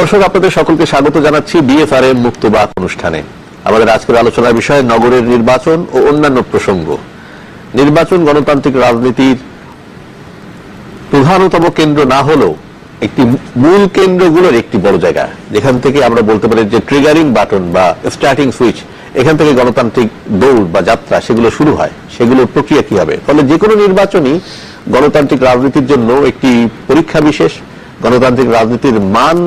দর্শক, আপনাদের সকলকে স্বাগত জানাচ্ছি বিএফআরএম মুক্তবাক অনুষ্ঠানে। আমাদের আজকের আলোচনার বিষয় নগরের নির্বাচন ও অন্যান্য প্রসঙ্গ। নির্বাচন গণতান্ত্রিক রাজনীতির প্রধানতম কেন্দ্র না হলেও একটি মূল কেন্দ্রগুলোর একটি বড় জায়গা, যেখান থেকে আমরা বলতে পারি যে ট্রিগারিং বাটন বা স্টার্টিং সুইচ, এখান থেকে গণতান্ত্রিক দৌড় বা যাত্রা সেগুলো শুরু হয়। সেগুলোর প্রক্রিয়া কি হবে? ফলে যে কোনো নির্বাচনই গণতান্ত্রিক রাজনীতির জন্য একটি পরীক্ষা বিশেষ। গণতান্ত্রিক রাজনীতির মান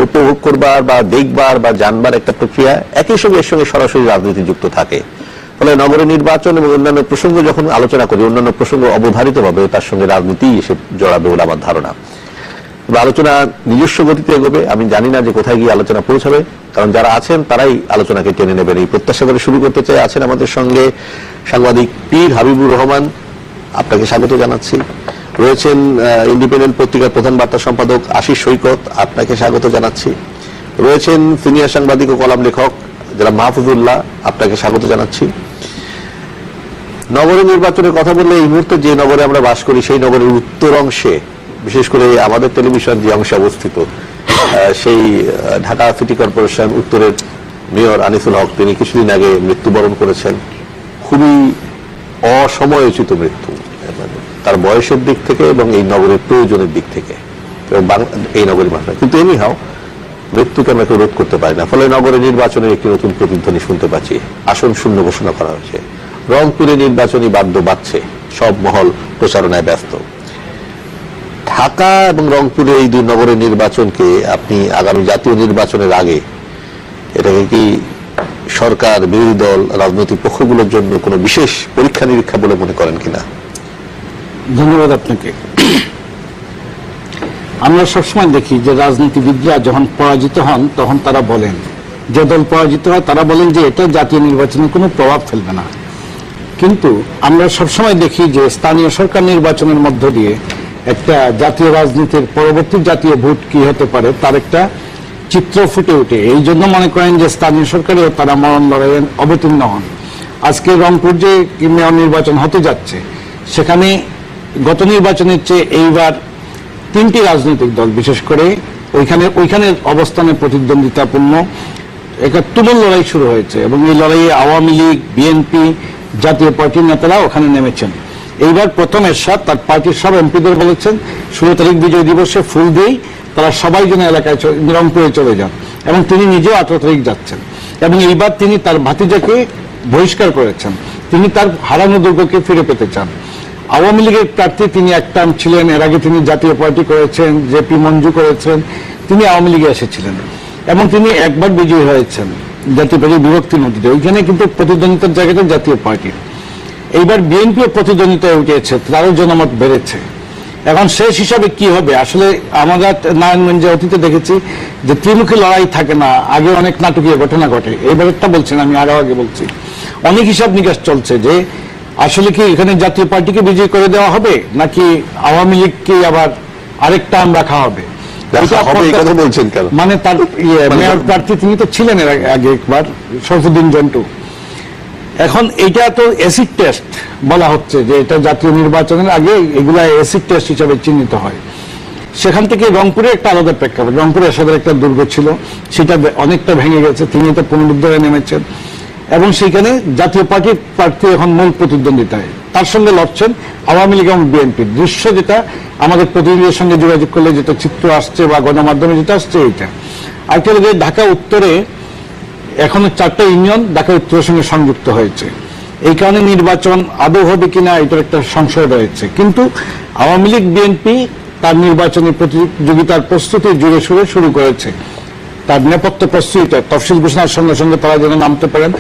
উপভোগ করবার বা দেখবার বা জানবার একটা প্রক্রিয়া একই সঙ্গে এর সঙ্গে সরাসরি রাজনীতি যুক্ত থাকে। ফলে নগরের নির্বাচন এবং অন্যান্য প্রসঙ্গ যখন আলোচনা করি, অন্যান্য প্রসঙ্গ অবধারিতভাবে তার সঙ্গে রাজনীতি এসে জড়াবে বলে আমার ধারণা। আলোচনা নিজস্ব গতিতে এগোবে। আমি জানি না যে কোথায় গিয়ে আলোচনা পৌঁছাবে, কারণ যারা আছেন তারাই আলোচনাকে টেনে নেবেন এই প্রত্যাশা করে শুরু করতে চাই। আছেন আমাদের সঙ্গে সাংবাদিক পীর হাবিবুর রহমান, আপনাকে স্বাগত জানাচ্ছি। রয়েছেন ইন্ডিপেন্ডেন্ট পত্রিকার প্রধান বার্তা সম্পাদক আশিস সৈকত, আপনাকে স্বাগত জানাচ্ছি। রয়েছেন সিনিয়র সাংবাদিক ও কলাম লেখক যারা মাহফুজুল্লাহ, আপনাকে স্বাগত জানাচ্ছি। নগরের নির্বাচনের কথা বললে এই মুহূর্তে যে নগরে আমরা বাস করি সেই নগরের উত্তর অংশে, বিশেষ করে আমাদের টেলিভিশন যে অংশে অবস্থিত, সেই ঢাকা সিটি কর্পোরেশন উত্তরের মেয়র আনিসুল হক, তিনি কিছুদিন আগে মৃত্যুবরণ করেছেন। খুবই অসময়োচিত মৃত্যু, তার বয়সের দিক থেকে এবং এই নগরের প্রয়োজনের দিক থেকে এবং এই নগরীর ভাষা। কিন্তু এনিহাও মৃত্যুকে আমরা কেউ রোধ করতে পারি না। ফলে নগরের নির্বাচনের একটি নতুন প্রতিধ্বনি শুনতে পাচ্ছি। আসন শূন্য ঘোষণা করা হয়েছে। রংপুরে নির্বাচনী বাদ্য বাজছে, সব মহল প্রচারণায় ব্যস্ত। ঢাকা এবং রংপুরে এই দুই নগরের নির্বাচনকে আপনি আগামী জাতীয় নির্বাচনের আগে এটাকে কি সরকার, বিরোধী দল, রাজনৈতিক পক্ষগুলোর জন্য কোনো বিশেষ পরীক্ষা নিরীক্ষা বলে মনে করেন কিনা? ধন্যবাদ আপনাকে। আমরা সবসময় দেখি যে রাজনীতিবিদরা যখন পরাজিত হন তখন তারা বলেন, যে দল পরাজিত হয় তারা বলেন যে এটা জাতীয় নির্বাচনে কোনো প্রভাব ফেলবে না। কিন্তু আমরা সবসময় দেখি যে স্থানীয় সরকার নির্বাচনের মধ্য দিয়ে একটা জাতীয় রাজনীতির পরবর্তী জাতীয় ভোট কি হতে পারে তার একটা চিত্র ফুটে ওঠে। এই জন্য মনে করেন যে স্থানীয় সরকারেও তারা মরণ লড়াইয়ে অবতীর্ণ হন। আজকে রংপুর যে মেয়র নির্বাচন হতে যাচ্ছে, সেখানে গত নির্বাচনের চেয়ে এইবার তিনটি রাজনৈতিক দল বিশেষ করে ওইখানে অবস্থানে প্রতিদ্বন্দ্বিতাপূর্ণ একটা তুমুল লড়াই শুরু হয়েছে এবং এই লড়াইয়ে আওয়ামী লীগ, বিএনপি, জাতীয় পার্টির নেতারা ওখানে নেমেছেন। এইবার প্রথম এরশাদ তার পার্টির সব এমপিদের বলেছেন 16 তারিখ বিজয় দিবসে ফুল দিয়েই তারা সবাই যেন এলাকায় রংপুরে চলে যান, এবং তিনি নিজেও 18 তারিখ যাচ্ছেন। এবং এইবার তিনি তার ভাতিজাকে বহিষ্কার করেছেন। তিনি তার হারানো দুর্গকে ফিরে পেতে চান। আওয়ামী লীগের প্রার্থী তিনি এক টার্ম ছিলেন, এর আগে তিনি জাতীয় পার্টি করেছেন, জেপি মঞ্জু করেছেন, তিনি আওয়ামী লীগে এসেছিলেন এবং তিনি একবার বিজয়ী হয়েছেন জাতীয় পার্টির বিভক্তির নদীতে। ওইখানে কিন্তু প্রতিদ্বন্দ্বিতার জায়গাটা জাতীয় পার্টির। এইবার বিএনপিও প্রতিদ্বন্দ্বিতায় উঠেছে, তারও জনমত বেড়েছে। এখন শেষ হিসাবে কি হবে? আসলে আমরা নারায়ণগঞ্জে অতীতে দেখেছি যে ত্রিমুখী লড়াই থাকে না, আগে অনেক নাটকীয় ঘটনা ঘটে। এইবারটা বলছেন, আমি আরো আগে বলছি, অনেক হিসাব নিকাশ চলছে যে আসলে কি এখানে জাতীয় পার্টিকে বিজয়ী করে দেওয়া হবে নাকি আওয়ামী লীগকে আবার আরেক টার্ম রাখা হবে। মানে তার মেয়র প্রার্থী তিনি তো ছিলেন এর আগে একবার, শরফুদ্দিন জন্টু। এখন এটা তো অ্যাসিড টেস্ট বলা হচ্ছে যে এটা জাতীয় নির্বাচনের আগে এগুলা অ্যাসিড টেস্ট হিসাবে চিহ্নিত হয়। সেখান থেকে রংপুরে একটা আলাদা প্রেক্ষাপট। রংপুরে এরশাদের একটা দুর্গ ছিল, সেটা অনেকটা ভেঙে গেছে, তিনি এটা পুনরুদ্ধারে নেমেছেন এবং সেইখানে জাতীয় পার্টির প্রার্থী এখন মূল প্রতিদ্বন্দ্বিতায়। তার সঙ্গে লড়ছেন আওয়ামী লীগ এবং বিএনপির। দৃশ্য যেটা আমাদের প্রতিনিধিদের সঙ্গে যোগাযোগ করলে যেটা চিত্র আসছে বা গণমাধ্যমে যেটা আসছে এইটা। আরেকটা হলো যে ঢাকা উত্তরে এখনো 4টা ইউনিয়ন ঢাকা উত্তরের সঙ্গে সংযুক্ত হয়েছে। এই কারণে নির্বাচন আদৌ হবে কিনা এটার একটা সংশয় রয়েছে। কিন্তু আওয়ামী লীগ, বিএনপি তার নির্বাচনী প্রতিযোগিতার প্রস্তুতি জুড়ে সুরে শুরু করেছে। তার নেপথ্য প্রস্তুতিটা তফসিল ঘোষণার সঙ্গে সঙ্গে তারা যেন নামতে পারেন।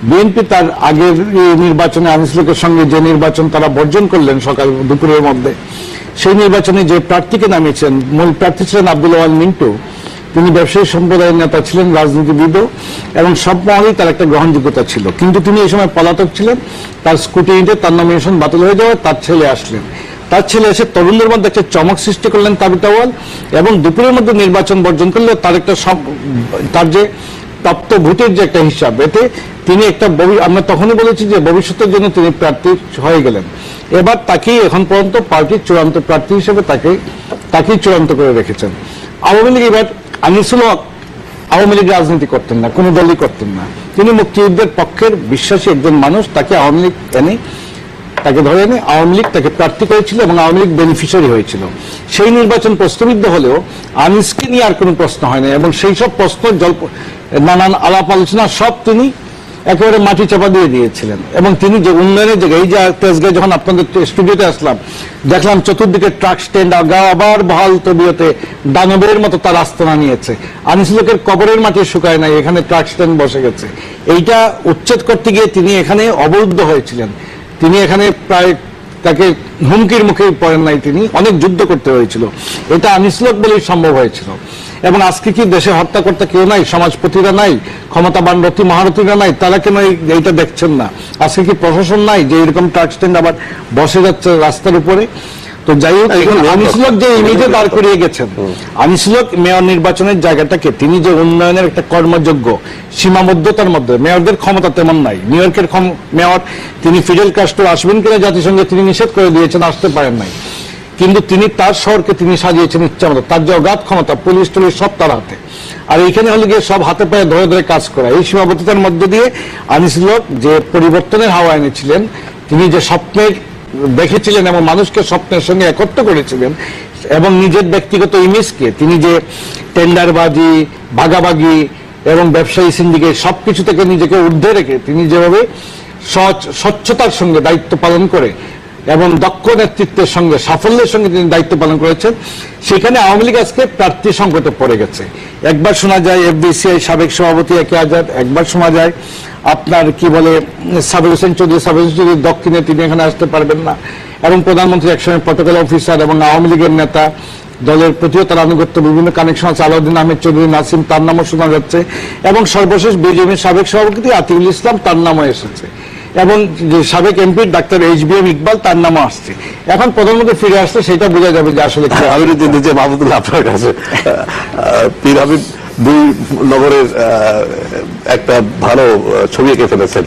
বিএনপি তার আগের নির্বাচনে আনিসুলকের সঙ্গে যে নির্বাচন তারা বর্জন করলেন সকাল দুপুরের মধ্যে, সেই নির্বাচনে যে প্রার্থীকে নামিয়েছেন, মূল প্রার্থী ছিলেন আব্দুল ওয়াল মিন্টু। তিনি ব্যবসায়ী সম্প্রদায়ের নেতা ছিলেন, রাজনীতিবিদও, এবং সব মহলেই তার একটা গ্রহণযোগ্যতা ছিল। কিন্তু তিনি এই সময় পলাতক ছিলেন। তার স্কুটিনিতে তার নমিনেশন বাতিল হয়ে যাওয়ায় তার ছেলে আসলেন। তার ছেলে এসে তরুণদের মধ্যে একটা চমক সৃষ্টি করলেন তাবিতাওয়াল, এবং দুপুরের মধ্যে নির্বাচন বর্জন করলেও তার একটা তার যে প্রাপ্ত ভোটের যে একটা হিসাব, এতে তিনি একটা আমরা তখনই বলেছি যে ভবিষ্যতের জন্য তিনি প্রার্থী হয়ে গেলেন। এবার তাকেই এখন পর্যন্ত পার্টির চূড়ান্ত প্রার্থী হিসেবে তাকেই চূড়ান্ত করে রেখেছেন। আওয়ামী লীগ এবার আনিসুল হক আওয়ামী লীগ রাজনীতি করতেন না, কোন দলই করতেন না। তিনি মুক্তিযুদ্ধের পক্ষের বিশ্বাসী একজন মানুষ। তাকে আওয়ামী লীগ তাকে ধরে এনে আওয়ামী লীগ তাকে প্রার্থী করেছিল এবং আওয়ামী লীগ বেনিফিশিয়ারি হয়েছিল। সেই নির্বাচন প্রশ্নবিদ্ধ হলেও আনিসকে নিয়ে আর কোনো প্রশ্ন হয় না, এবং সেই সব প্রশ্ন নানান আলাপ আলোচনা সব তিনি একেবারে মাটি চাপা দিয়ে দিয়েছিলেন। এবং তিনি যে উন্নয়নের জায়গায়, এই যে তেজগাঁয়ে যখন আপনাদের স্টুডিওতে আসলাম, দেখলাম চতুর্দিকে ট্রাক স্ট্যান্ড, আবার বহাল তবিয়তে দানবের মতো তার আস্তানা নিয়েছে। আনিসুলকের কবরের মাটি শুকায় নাই, এখানে ট্রাক স্ট্যান্ড বসে গেছে। এইটা উচ্ছেদ করতে গিয়ে তিনি এখানে অবরুদ্ধ হয়েছিলেন। তিনি এখানে প্রায় তাকে হুমকির মুখে পড়েন নাই, তিনি অনেক যুদ্ধ করতে হয়েছিল। এটা আনিসুলক বলেই সম্ভব হয়েছিল। এবং আজকে কি দেশে হত্যাকর্তা কেউ নাই, সমাজপতিরা নাই, ক্ষমতাবান রতি মহারথীরা নাই? তারা কেন এইটা দেখছেন না? আজকে কি প্রশাসন নাই যে এরকম ট্রাক স্ট্যান্ড আবার বসে যাচ্ছে রাস্তার উপরে? তো যাই হোক, আনিসুলক যে ইমেজে দাঁড় করিয়ে গেছেন, আনিসুলক মেয়র নির্বাচনের জায়গাটাকে তিনি যে উন্নয়নের একটা কর্মযোগ্য সীমাবদ্ধতার মধ্যে, মেয়রদের ক্ষমতা তেমন নাই। নিউ ইয়র্কের মেয়র তিনি ফিডেল কাস্ট্রো আসবেন কিনা জাতিসংঘে তিনি নিষেধ করে দিয়েছেন, আসতে পারেন নাই। কিন্তু তিনি তার শহরকে তিনি সাজিয়েছেন ইচ্ছা মতো। তার যে অগাধ ক্ষমতা, পুলিশ টুলিশ সব তার হাতে। আর এইখানে হলে গিয়ে সব হাতে পায়ে ধরে ধরে কাজ করা। এই সীমাবদ্ধতার মধ্য দিয়ে আনিসুলক যে পরিবর্তনের হাওয়া এনেছিলেন, তিনি যে স্বপ্নের দেখেছিলেন এবং মানুষকে স্বপ্নের সঙ্গে একত্র করেছিলেন, এবং নিজের ব্যক্তিগত ইমেজকে তিনি যে টেন্ডারবাজি, ভাগাভাগি এবং ব্যবসায়ী সিন্ডিকেট সবকিছু থেকে নিজেকে ঊর্ধ্বে রেখে তিনি যেভাবে স্বচ্ছতার সঙ্গে দায়িত্ব পালন করে এবং দক্ষ নেতৃত্বের সঙ্গে সাফল্যের সঙ্গে তিনি দায়িত্ব পালন করেছেন, সেখানে আওয়ামী লীগ আজকে প্রার্থী সংকটে পড়ে গেছে। একবার শোনা যায় এফবিসিআই সাবেক সভাপতি একে আজাদ, একবার শোনা যায় আপনার কি বলে সাবির হোসেন চৌধুরী দক্ষিণে তিনি এখানে আসতে পারবেন না, এবং প্রধানমন্ত্রী একসময় প্রটোকল অফিসার এবং আওয়ামী লীগের নেতা, দলের প্রতিও তার আনুগত্য, বিভিন্ন কানেকশন আছে। আলাউদ্দিন আহমেদ চৌধুরী নাসিম, তার নামও শোনা যাচ্ছে, এবং সর্বশেষ বিজেপির সাবেক সভাপতি আতিকুল ইসলাম, তার নামও এসেছে, এবং যে সাবেক এমপি ডাক্তার এইচ.বি.এম. ইকবাল, তার নামও আসছে। এখন প্রধানমন্ত্রী ফিরে আসলে সেটা বোঝা যাবে যে আসলে আমি যে মাহমুদুল্লাহ আপনার কাছে পীর হাবিব দুই নগরের একটা ভালো ছবি এঁকে ফেলেছেন।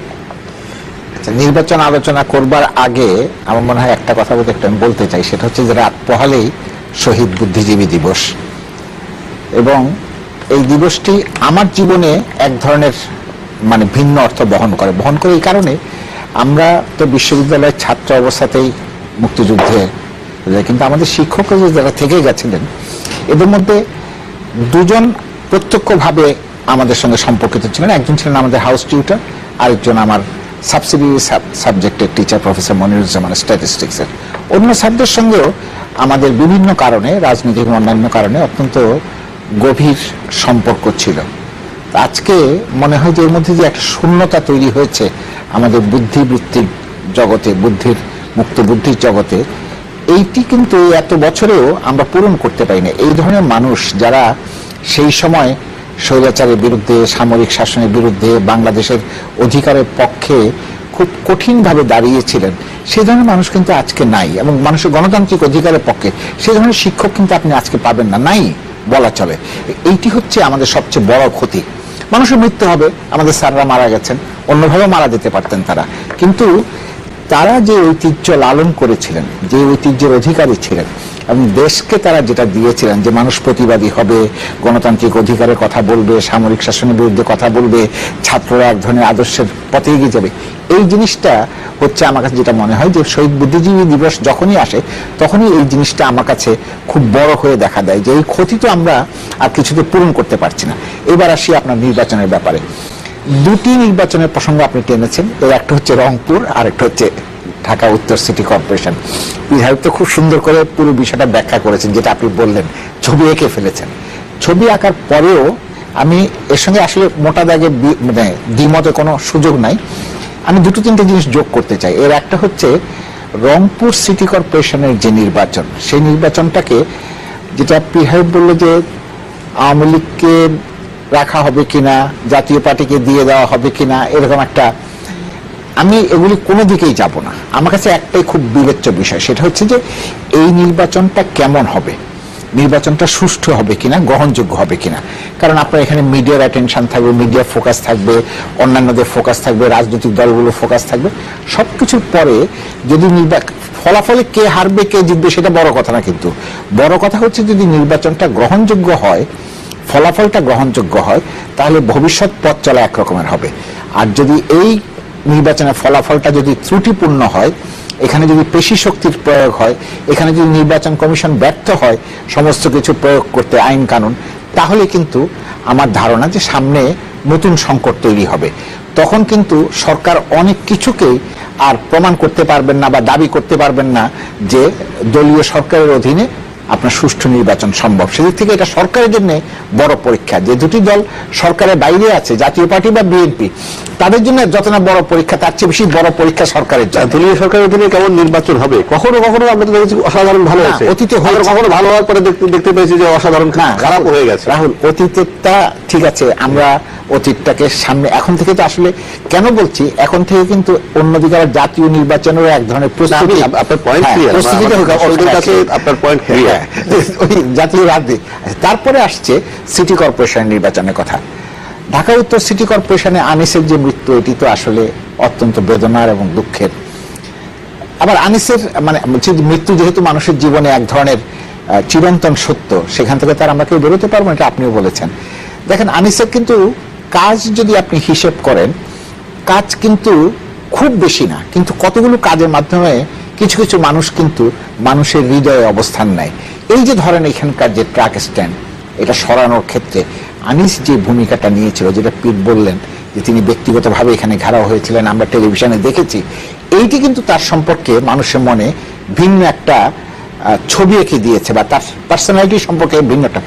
নির্বাচন আলোচনা করবার আগে আমার মনে হয় একটা কথা আমি বলতে চাই, সেটা হচ্ছে যে রাত পোহালেই শহীদ বুদ্ধিজীবী দিবস, এবং এই দিবসটি আমার জীবনে এক ধরনের ভিন্ন অর্থ বহন করে এই কারণে, আমরা তো বিশ্ববিদ্যালয়ের ছাত্র অবস্থাতেই মুক্তিযুদ্ধে, কিন্তু আমাদের শিক্ষকরা যারা থেকে গেছিলেন, এদের মধ্যে দুজন প্রত্যক্ষভাবে আমাদের সঙ্গে সম্পর্কিত ছিলেন। একজন ছিলেন আমাদের হাউস টিউটর, আরেকজন আমার সাবসিডিয়ারি সাবজেক্টের টিচার প্রফেসর মনিরুজ্জামান, স্ট্যাটিস্টিক্সের। অন্য স্যারদের সঙ্গেও আমাদের বিভিন্ন কারণে, রাজনৈতিক অন্যান্য কারণে অত্যন্ত গভীর সম্পর্ক ছিল। আজকে মনে হয় যে এর মধ্যে যে একটা শূন্যতা তৈরি হয়েছে আমাদের বুদ্ধিবৃত্তিক জগতে, মুক্ত বুদ্ধির জগতে, এইটি কিন্তু এত বছরেও আমরা পূরণ করতে পারি না। এই ধরনের মানুষ যারা সেই সময় স্বৈরাচারের বিরুদ্ধে, সামরিক শাসনের বিরুদ্ধে, বাংলাদেশের অধিকারের পক্ষে খুব কঠিনভাবে দাঁড়িয়েছিলেন, সেই ধরনের মানুষ কিন্তু আজকে নাই। এবং মানুষের গণতান্ত্রিক অধিকারের পক্ষে সেই ধরনের শিক্ষক কিন্তু আপনি আজকে পাবেন না, নাই বলা চলে। এইটি হচ্ছে আমাদের সবচেয়ে বড় ক্ষতি। মানুষের মৃত্যু হবে, আমাদের স্যাররা মারা গেছেন, অন্যভাবে মারা যেতে পারতেন তারা, কিন্তু তারা যে ঐতিহ্য লালন করেছিলেন, যে ঐতিহ্যের অধিকারী ছিলেন, এবং দেশকে তারা যেটা দিয়েছিলেন যে মানুষ প্রতিবাদী হবে, গণতান্ত্রিক অধিকারের কথা বলবে, সামরিক শাসনের বিরুদ্ধে কথা বলবে, ছাত্ররা এক ধরনের আদর্শের পথে এগিয়ে যাবে, এই জিনিসটা হচ্ছে আমার কাছে যেটা মনে হয় যে শহীদ বুদ্ধিজীবী দিবস যখনই আসে তখনই এই জিনিসটা আমার কাছে খুব বড় হয়ে দেখা দেয় যে এই ক্ষতি তো আমরা আর কিছুতে পূরণ করতে পারছি না। এবার আসি আপনার নির্বাচনের ব্যাপারে। দুটি নির্বাচনের প্রসঙ্গ আপনি টেনেছেন, এর একটা হচ্ছে রংপুর আর একটা হচ্ছে ঢাকা উত্তর সিটি কর্পোরেশন। বিধায়ক তো খুব সুন্দর করে পুরো বিষয়টা ব্যাখ্যা করেছেন, যেটা আপনি বললেন, ছবি এঁকে ফেলেছেন। ছবি আঁকার পরেও আমি এর সঙ্গে আসলে মোটা দাগে দ্বিমতে কোনো সুযোগ নাই। আমি দুটো তিনটে জিনিস যোগ করতে চাই। এর একটা হচ্ছে রংপুর সিটি কর্পোরেশনের যে নির্বাচন, সেই নির্বাচনটাকে যেটা পিহাইব বলল যে আওয়ামী লীগকে রাখা হবে কিনা, জাতীয় পার্টিকে দিয়ে দেওয়া হবে কিনা, এরকম একটা, আমি এগুলি কোনো দিকেই যাব না। আমার কাছে একটাই খুব বিবেচ্য বিষয়, সেটা হচ্ছে যে এই নির্বাচনটা কেমন হবে, নির্বাচনটা সুষ্ঠু হবে কিনা, গ্রহণযোগ্য হবে কিনা। কারণ আপনার এখানে মিডিয়ার অ্যাটেনশন থাকবে, মিডিয়ার ফোকাস থাকবে, অন্যান্যদের ফোকাস থাকবে, রাজনৈতিক দলগুলোর ফোকাস থাকবে। সবকিছুর পরে যদি ফলাফলে কে হারবে কে জিতবে সেটা বড় কথা না, কিন্তু বড় কথা হচ্ছে যদি নির্বাচনটা গ্রহণযোগ্য হয়, ফলাফলটা গ্রহণযোগ্য হয় তাহলে ভবিষ্যৎ পথ চলা একরকমের হবে। আর যদি এই নির্বাচনের ফলাফলটা যদি ত্রুটিপূর্ণ হয়, এখানে যদি পেশি শক্তির প্রয়োগ হয়, এখানে যদি নির্বাচন কমিশন ব্যর্থ হয় সমস্ত কিছু প্রয়োগ করতে আইন কানুন, তাহলে কিন্তু আমার ধারণা যে সামনে নতুন সংকট তৈরি হবে। তখন কিন্তু সরকার অনেক কিছুকেই আর প্রমাণ করতে পারবেন না বা দাবি করতে পারবেন না যে দলীয় সরকারের অধীনে আপনার সুষ্ঠু নির্বাচন সম্ভব। সেদিক থেকে এটা সরকারের জন্য বড় পরীক্ষা। যে দুটি দল সরকারের বাইরে আছে, জাতীয় পার্টি বা বিএনপি, তাদের জন্য যত না বড় পরীক্ষা, তার চেয়ে বেশি বড় পরীক্ষা সরকারের জন্য। দলীয় সরকারের অধীনে কেমন নির্বাচন হবে? কখনো কখনো আমরা দেখেছি অসাধারণ ভালো হয়েছে, অতীতে হয়েছে, কখনো ভালো হওয়ার পরে দেখতে পেয়েছি যে অসাধারণ খারাপ হয়ে গেছে। রাহুল, অতীতেরটা ঠিক আছে, আমরা অতীতটাকে সামনে, এখন থেকে তো আসলে কেন বলছি, এখন থেকে কিন্তু অন্যদিকে আবার জাতীয় নির্বাচনেরও এক ধরনের প্রস্তুতি। আপনার পয়েন্ট ক্লিয়ার, আপনার পয়েন্ট ক্লিয়ার। ওই জাতীয় রাজনীতি। তারপরে আসছে সিটি কর্পোরেশনের নির্বাচনের কথা। ঢাকা উত্তর সিটি কর্পোরেশনে আনিসের যে মৃত্যু, এটি তো আসলে অত্যন্ত বেদনার এবং দুঃখের। আবার আনিসের মানে মৃত্যু যেহেতু মানুষের জীবনে এক ধরনের চিরন্তন সত্য, সেখান থেকে তার আমরা কেউ বেরোতে পারবো না, এটা আপনিও বলেছেন। দেখেন, আনিসের কিন্তু কাজ যদি আপনি হিসেব করেন, কাজ কিন্তু খুব বেশি না, কিন্তু কতগুলো কাজের মাধ্যমে কিছু কিছু মানুষ কিন্তু মানুষের হৃদয়ে অবস্থান নেয়। এই যে ধরেন এখানকার যে ট্রাক স্ট্যান্ড, এটা সরানোর ক্ষেত্রে আনিস যে ভূমিকাটা নিয়েছিল, যেটা পীর বললেন যে তিনি ব্যক্তিগতভাবে এখানে ঘেরাও হয়েছিলেন, আমরা টেলিভিশনে দেখেছি, এইটি কিন্তু তার সম্পর্কে মানুষের মনে ভিন্ন একটা ছবি এঁকে দিয়েছে, বা তার পার্সোনালিটি সম্পর্কে ভিন্নটা।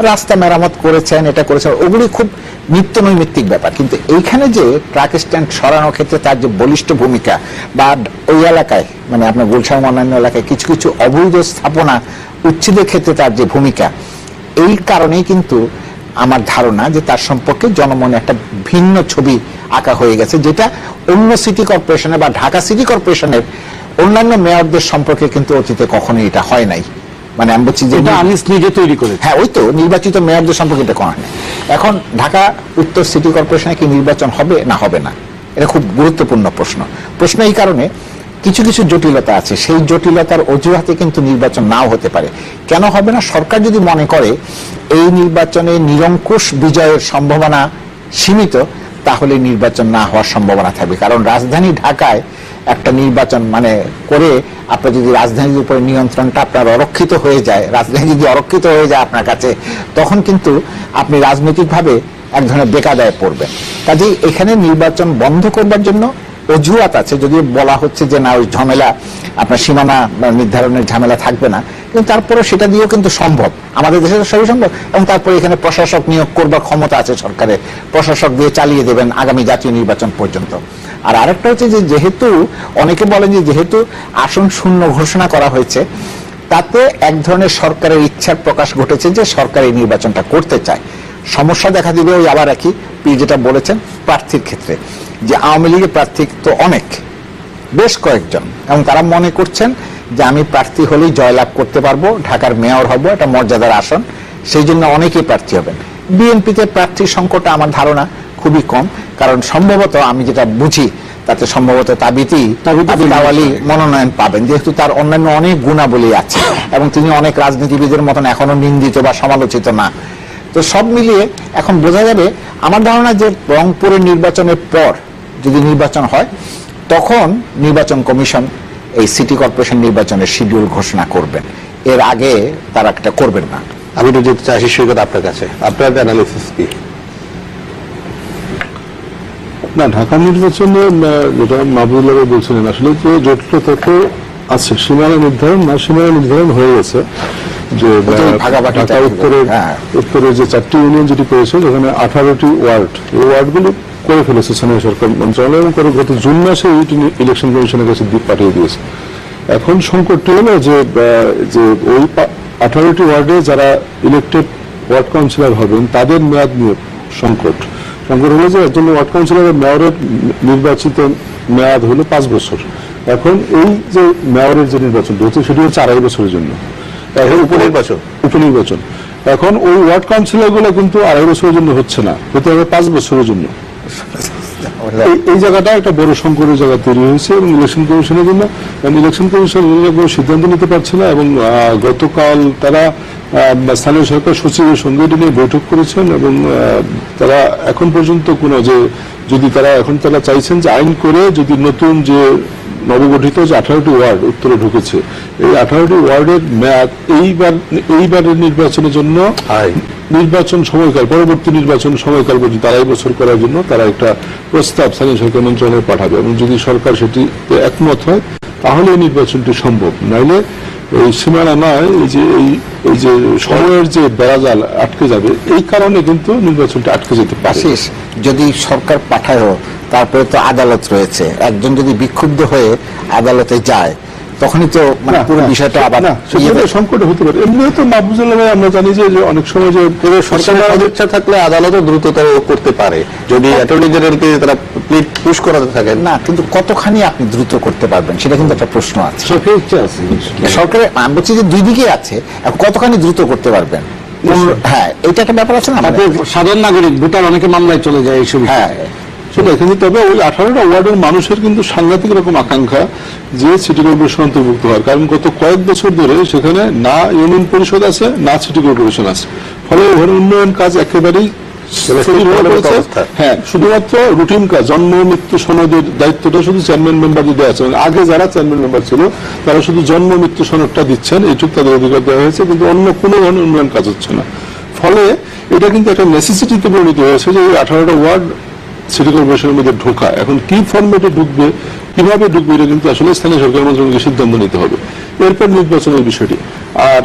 রাস্তা মেরামত করেছেন, এটা করেছেন, ওগুলি খুব নিত্য নৈমিত্তিক ব্যাপার। কিন্তু এইখানে যে ট্রাক স্ট্যান্ড সরানোর ক্ষেত্রে তার যে বলিষ্ঠ ভূমিকা, বা ওই এলাকায় মানে আপনার গুলশান অন্যান্য এলাকায় কিছু কিছু অবৈধ স্থাপনা উচ্ছেদের ক্ষেত্রে তার যে ভূমিকা, এই কারণেই কিন্তু আমার ধারণা যে তার সম্পর্কে জনমনে একটা ভিন্ন ছবি আঁকা হয়ে গেছে, যেটা অন্য সিটি কর্পোরেশনের বা ঢাকা সিটি কর্পোরেশনের অন্যান্য মেয়রদের সম্পর্কে কিন্তু অতীতে কখনোই এটা হয় নাই। মানে আমি বলছি যে আনিস নিজে তৈরি করে, হ্যাঁ, ওই তো নির্বাচিত মেয়রদের সম্পর্কে এটা করা হয় না। এখন ঢাকা উত্তর সিটি কর্পোরেশনে কি নির্বাচন হবে না হবে না, এটা খুব গুরুত্বপূর্ণ প্রশ্ন। এই কারণে কিছু কিছু জটিলতা আছে, সেই জটিলতার অজুহাতে কিন্তু নির্বাচন নাও হতে পারে। কেন হবে না? সরকার যদি মনে করে এই নির্বাচনে নিরঙ্কুশ বিজয়ের সম্ভাবনা সীমিত, তাহলে নির্বাচন না হওয়ার সম্ভাবনা থাকবে। কারণ রাজধানী ঢাকায় একটা নির্বাচন মানে করে আপনার যদি রাজধানীর উপরে নিয়ন্ত্রণটা আপনার অরক্ষিত হয়ে যায়, রাজধানী যদি অরক্ষিত হয়ে যায় আপনার কাছে, তখন কিন্তু আপনি রাজনৈতিকভাবে এক ধরনের বেকায়দায় পড়বেন। কাজেই এখানে নির্বাচন বন্ধ করবার জন্য অজুহাত আছে, যদি বলা হচ্ছে যে না, ওই ঝামেলা আপনার সীমানা নির্ধারণের ঝামেলা থাকবে না, কিন্তু তারপরে সেটা দিয়েও কিন্তু সম্ভব, আমাদের দেশে সবই সম্ভব। এবং তারপরে এখানে প্রশাসক নিয়োগ করবার ক্ষমতা আছে সরকারের, প্রশাসক দিয়ে চালিয়ে দেবেন আগামী জাতীয় নির্বাচন পর্যন্ত। আর আরেকটা হচ্ছে যে যেহেতু অনেকে বলেন যে যেহেতু আসন শূন্য ঘোষণা করা হয়েছে, তাতে এক ধরনের সরকারের ইচ্ছার প্রকাশ ঘটেছে যে সরকার এই নির্বাচনটা করতে চায়। সমস্যা দেখা দিবে ওই আবার একই যেটা বলেছেন প্রার্থীর ক্ষেত্রে, যে আওয়ামী লীগের প্রার্থী তো অনেক, বেশ কয়েকজন, এবং তারা মনে করছেন যে আমি প্রার্থী হলেই জয়লাভ করতে পারবো, ঢাকার মেয়র হব, এটা মর্যাদার আসন, সেই জন্য অনেকেই প্রার্থী হবেন। বিএনপিতে প্রার্থীর সংকটটা আমার ধারণা খুবই কম, কারণ সম্ভবত আমি যেটা বুঝি তাতে সম্ভবত তাবিতি আওয়ালি মনোনয়ন পাবেন, যেহেতু তার অন্যান্য অনেক গুণাবলী আছে এবং তিনি অনেক রাজনীতিবিদের মতন এখনো নিন্দিত বা সমালোচিত না। তো সব মিলিয়ে এখন বোঝা যাবে, আমার ধারণা যে রংপুরের নির্বাচনের পর যদি নির্বাচন হয়, তখন নির্বাচন কমিশন এই সিটি কর্পোরেশন নির্বাচনের শিডিউল ঘোষণা করবেন, এর আগে তারা এটা করবেন না। আমি তো যেতে চাই সৈকত আপনার কাছে, আপনার অ্যানালিসিস কি? না, ঢাকা নির্বাচনে যেটা মাহবুবুল্লাহ বলছিলেন, আসলে যে জটিলতা তো আছে, সীমানা নির্ধারণ না, সীমানা নির্ধারণ হয়ে গেছে। যে ঢাকা উত্তরে যে 4টি ইউনিয়ন যেটি করেছে, যেখানে 18টি ওয়ার্ড, এই ওয়ার্ডগুলো করে ফেলেছে স্থানীয় সরকার মন্ত্রণালয়, এবং করে গত জুন মাসে ইলেকশন কমিশনের কাছে পাঠিয়ে দিয়েছে। এখন সংকটটি হলো যে ওই 18টি ওয়ার্ডে যারা ইলেকটেড ওয়ার্ড কাউন্সিলর হবেন তাদের মেয়াদ নিয়ে সংকট হলো যে একজন ওয়ার্ড কাউন্সিলরের মেয়রের নির্বাচিত মেয়াদ হলো 5 বছর। এখন এই যে মেয়রের যে নির্বাচন হচ্ছে সেটি হচ্ছে 2.5 বছরের জন্য, উপনির্বাচন। এখন ওই ওয়ার্ড কাউন্সিলর গুলো কিন্তু 2.5 বছরের জন্য হচ্ছে না, হতে হবে 5 বছরের জন্য। এই জায়গাটা একটা বড় সংকটের জায়গা তৈরি হয়েছে এবং ইলেকশন কমিশনের জন্য, ইলেকশন কমিশন কোনো সিদ্ধান্ত নিতে পারছে না। এবং গতকাল তারা স্থানীয় সরকার সচিবের সঙ্গে এটা নিয়ে বৈঠক করেছেন এবং তারা এখন পর্যন্ত কোনো যে যদি তারা চাইছেন যে আইন করে যদি নতুন যে নবগঠিত যে 18টি ওয়ার্ড উত্তরে ঢুকেছে, এই 18টি ওয়ার্ডের মেয়াদ এইবারের নির্বাচনের জন্য নির্বাচন সময়কাল, পরবর্তী নির্বাচন সময়কাল পর্যন্ত 2.5 বছর করার জন্য তারা একটা প্রস্তাব স্থানীয় সরকার মন্ত্রণালয়ে পাঠাবে এবং যদি সরকার সেটিতে একমত হয় তাহলে এই নির্বাচনটি সম্ভব। নাইলে এই সীমানা নয়, এই যে সময়ের যে বেড়াজাল আটকে যাবে, এই কারণে কিন্তু নির্বাচনটা আটকে যেতে পারে। যদি সরকার পাঠায় তারপরে তো আদালত রয়েছে, একজন যদি বিক্ষুব্ধ হয়ে আদালতে যায় তখনই তো মানে পুরো বিষয়টা আবার সংকটে হতে পারে। এমনিও তো মাহফুজুল্লাহ ভাই আমরা জানি যে অনেক সময় যে সরকারের সদিচ্ছা থাকলে আদালতও দ্রুততর করতে পারে যদি অ্যাটর্নি জেনারেলকে তারা পুশ করাতে থাকেন। না, কিন্তু কতখানি আপনি দ্রুত করতে পারবেন সেটা কিন্তু একটা প্রশ্ন আছে। সরকারের ইচ্ছা আছে, সরকারের আমি বলছি যে দুই দিকেই আছে, কতখানি দ্রুত করতে পারবেন। হ্যাঁ, এটা একটা ব্যাপার আছে না, সাধারণ নাগরিক ভোটার অনেকে মামলায় চলে যায় এইসব। হ্যাঁ, কিন্তু তবে ওই 18টা ওয়ার্ডের মানুষের কিন্তু সাংঘাতিক রকম আকাঙ্ক্ষা যে সিটি কর্পোরেশন অন্তর্ভুক্ত হওয়ার, কারণ গত কয়েক বছর ধরে সেখানে না ইউনিয়ন পরিষদ আছে না সিটি কর্পোরেশন আছে, ফলে উন্নয়ন কাজ একেবারেই হ্যাঁ, শুধুমাত্র রুটিন কাজ, জন্ম মৃত্যু সনদের দায়িত্বটা শুধু চেয়ারম্যান মেম্বারদের দেওয়া আছে। আগে যারা চেয়ারম্যান মেম্বার ছিল তারা শুধু জন্ম মৃত্যু সনদটা দিচ্ছেন, এইটুকু তাদের অধিকার দেওয়া হয়েছে, কিন্তু অন্য কোনো ধরনের উন্নয়ন কাজ হচ্ছে না। ফলে এটা কিন্তু একটা নেসেসিটিতে পরিণত হয়েছে যে 18টা ওয়ার্ড সিটি কর্পোরেশনের মধ্যে ঢোকা। এখন কি ফরম্যাটে ঢুকবে, কিভাবে ঢুকবে, এটা কিন্তু আসলে স্থানীয় সরকার মন্ত্রণালয়কে সিদ্ধান্ত নিতে হবে। এরপর নির্বাচনের বিষয়টি। আর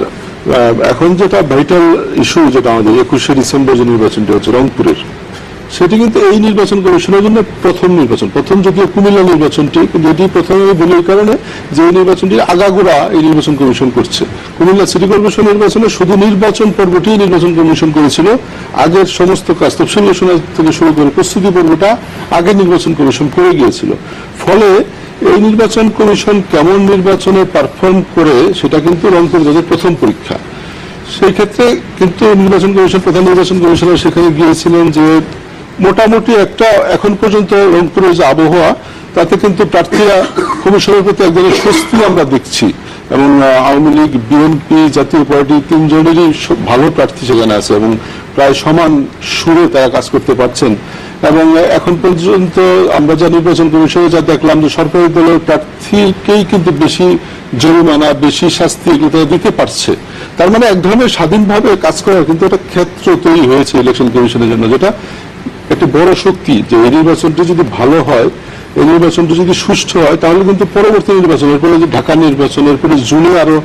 এখন যেটা ভাইটাল ইস্যু, যেটা আমাদের 21শে ডিসেম্বর যে নির্বাচনটি হচ্ছে রংপুরের, সেটি কিন্তু এই নির্বাচন কমিশনের জন্য প্রথম নির্বাচন। প্রথম যদিও কুমিল্লা নির্বাচনটি, কিন্তু এটি প্রথমে বলি এই কারণে যে এই নির্বাচনটির আগাগোড়া এই নির্বাচন কমিশন করছে। কুমিল্লা সিটি কর্পোরেশন নির্বাচনে শুধু নির্বাচন পর্বটি নির্বাচন কমিশন করেছিল, আগের সমস্ত কাজ তফসিল ঘোষণা থেকে শুরু করে প্রস্তুতি পর্বটা আগে নির্বাচন কমিশন করে গিয়েছিল। ফলে এই নির্বাচন কমিশন কেমন নির্বাচনে পারফর্ম করে সেটা কিন্তু রংপুর জজের প্রথম পরীক্ষা। সেই ক্ষেত্রে কিন্তু নির্বাচন কমিশন, প্রধান নির্বাচন কমিশনার সেখানে গিয়েছিলেন যে মোটামুটি একটা এখন পর্যন্ত রংপুরের যে আবহাওয়া, তাতে কিন্তু প্রার্থীরা কমিশনের প্রতি এক ধরনের স্বস্তি আমরা দেখছি এবং আওয়ামী লীগ, বিএনপি, জাতীয় পার্টি তিনজনেরই ভালো প্রার্থী সেখানে আছে এবং প্রায় সমান সুরে তারা কাজ করতে পারছেন। এবং এখন পর্যন্ত আমরা যা নির্বাচন কমিশনে যা দেখলাম যে সরকারি দলের প্রার্থীকেই কিন্তু বেশি জরিমানা, বেশি শাস্তি এগুলো তারা দিতে পারছে। তার মানে এক ধরনের স্বাধীনভাবে কাজ করার কিন্তু একটা ক্ষেত্র তৈরি হয়েছে ইলেকশন কমিশনের জন্য, যেটা একটা বড় শক্তি। যে এই নির্বাচনটি যদি ভালো হয়, এই নির্বাচনটি যদি সুষ্ঠু হয়, তাহলে কিন্তু পরবর্তী নির্বাচনের পরে যে ঢাকা নির্বাচনের পরে জুনে আরো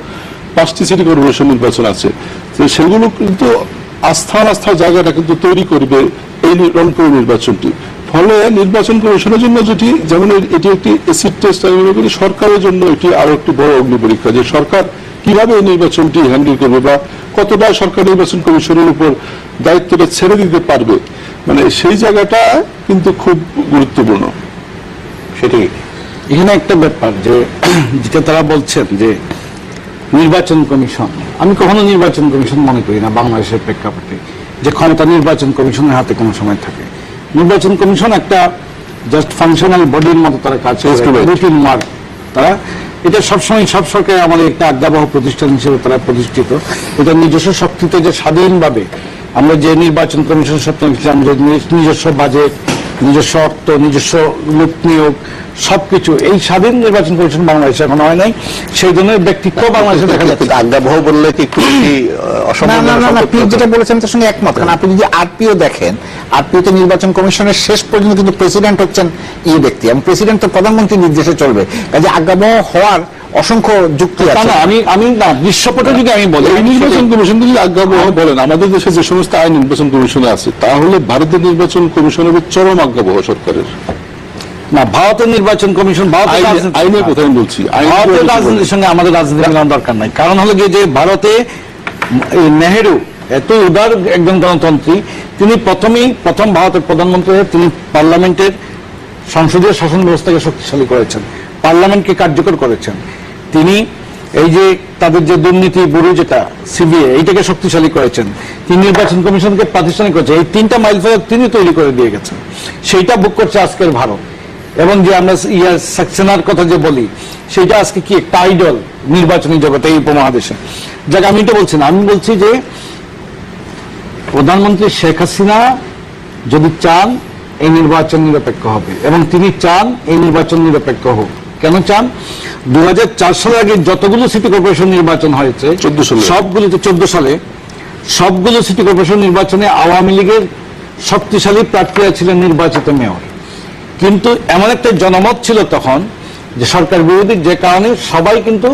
5টি সিটি কর্পোরেশন নির্বাচন আছে, সেগুলো কিন্তু আস্থার জায়গাটা কিন্তু তৈরি করবে এই রংপুর নির্বাচনটি। ফলে নির্বাচন কমিশনের জন্য যেটি, যেমন এটি একটি এসিড টেস্ট, আমি মনে করি সরকারের জন্য এটি আরো একটি বড় অগ্নি পরীক্ষা, যে সরকার কিভাবে এই নির্বাচনটি হ্যান্ডেল করবে বা কতটা সরকার নির্বাচন কমিশনের উপর দায়িত্বটা ছেড়ে দিতে পারবে, মানে সেই জায়গাটা কিন্তু খুব গুরুত্বপূর্ণ। সেটি এখানে একটা ব্যাপার যে যেটা তারা বলছেন যে নির্বাচন কমিশন, আমি কখনো নির্বাচন কমিশন মনে করি না বাংলাদেশের প্রেক্ষাপটে যে ক্ষমতা নির্বাচন কমিশনের হাতে কোনো সময় থাকে। নির্বাচন কমিশন একটা জাস্ট ফাংশনাল বডির মতো তারা কাজ করে, রুটিন ওয়ার্ক। তারা এটা সবসময় সব সরকারের আমাদের একটা আজ্ঞাবহ প্রতিষ্ঠান হিসেবে তারা প্রতিষ্ঠিত। এটা নিজস্ব শক্তিতে যে স্বাধীনভাবে আমরা যে নির্বাচন কমিশন নিজস্ব বাজেট, নিজস্ব অর্থ, নিজস্ব লোক নিয়োগ, সবকিছু এই স্বাধীন নির্বাচন কমিশন বাংলাদেশে এখন হয় নাই। সেই ধরনের ব্যক্তিত্ব বাংলাদেশে দেখা যাচ্ছে। আজ্ঞাবহ বললে কি যেটা বলেছেন তার সঙ্গে একমত। কারণ আপনি যদি আরপিও দেখেন, আরপিওতে নির্বাচন কমিশনের শেষ পর্যন্ত কিন্তু প্রেসিডেন্ট হচ্ছেন এই ব্যক্তি এবং প্রেসিডেন্ট তো প্রধানমন্ত্রীর নির্দেশে চলবে, কাজে আজ্ঞাবহ হওয়ার অসংখ্য যুক্তি আছে। আমি না দৃশ্যপটে যদি আমি বলি, এই নির্বাচন কমিশন যদি আজ্ঞাবহ বলেন, আমাদের দেশে যে সমস্ত আইন নির্বাচন কমিশনে আছে, তাহলে ভারতের নির্বাচন কমিশনের চরম আজ্ঞাবহ সরকারের। না, ভারতের নির্বাচন কমিশন আইনের কথা আমি বলছি, ভারতের রাজনীতির সঙ্গে আমাদের রাজনীতি মেলানোর দরকার নাই। কারণ হলো যে ভারতে নেহেরু এত উদার একজন গণতন্ত্রী, তিনি প্রথম ভারতের প্রধানমন্ত্রী হয়ে তিনি পার্লামেন্টের সংসদীয় শাসন ব্যবস্থাকে শক্তিশালী করেছেন, পার্লামেন্টকে কার্যকর করেছেন। তিনি এই যে তাদের যে দুর্নীতি ব্যুরো যেটা সিবিআই, এইটাকে শক্তিশালী করেছেন, তিনি নির্বাচন কমিশনকে প্রাতিষ্ঠানিক করেছেন, এই 3টা মাইল ফলক তিনি তৈরি করে দিয়ে গেছেন। সেইটা বুক করছে আজকের ভারত। এবং যে আমরা সাকসেনার কথা যে বলি, সেটা আজকে কি একটা আইডল নির্বাচনী জগতে এই উপমহাদেশে। যাক, আমি এটা বলছি না, আমি বলছি যে প্রধানমন্ত্রী শেখ হাসিনা যদি চান এই নির্বাচন নিরপেক্ষ হবে, এবং তিনি চান এই নির্বাচন নিরপেক্ষ হোক। কেন চান? 2004 সালের আগে যতগুলো সিটি কর্পোরেশন নির্বাচন হয়েছে, 14 সালে সবগুলো সিটি কর্পোরেশন নির্বাচনে আওয়ামী লীগের শক্তিশালী প্রার্থীরা ছিলেন নির্বাচিত মেয়র। কিন্তু এমন একটা জনমত ছিল তখন যে সরকার বিরোধী, যে কারণে সবাই কিন্তু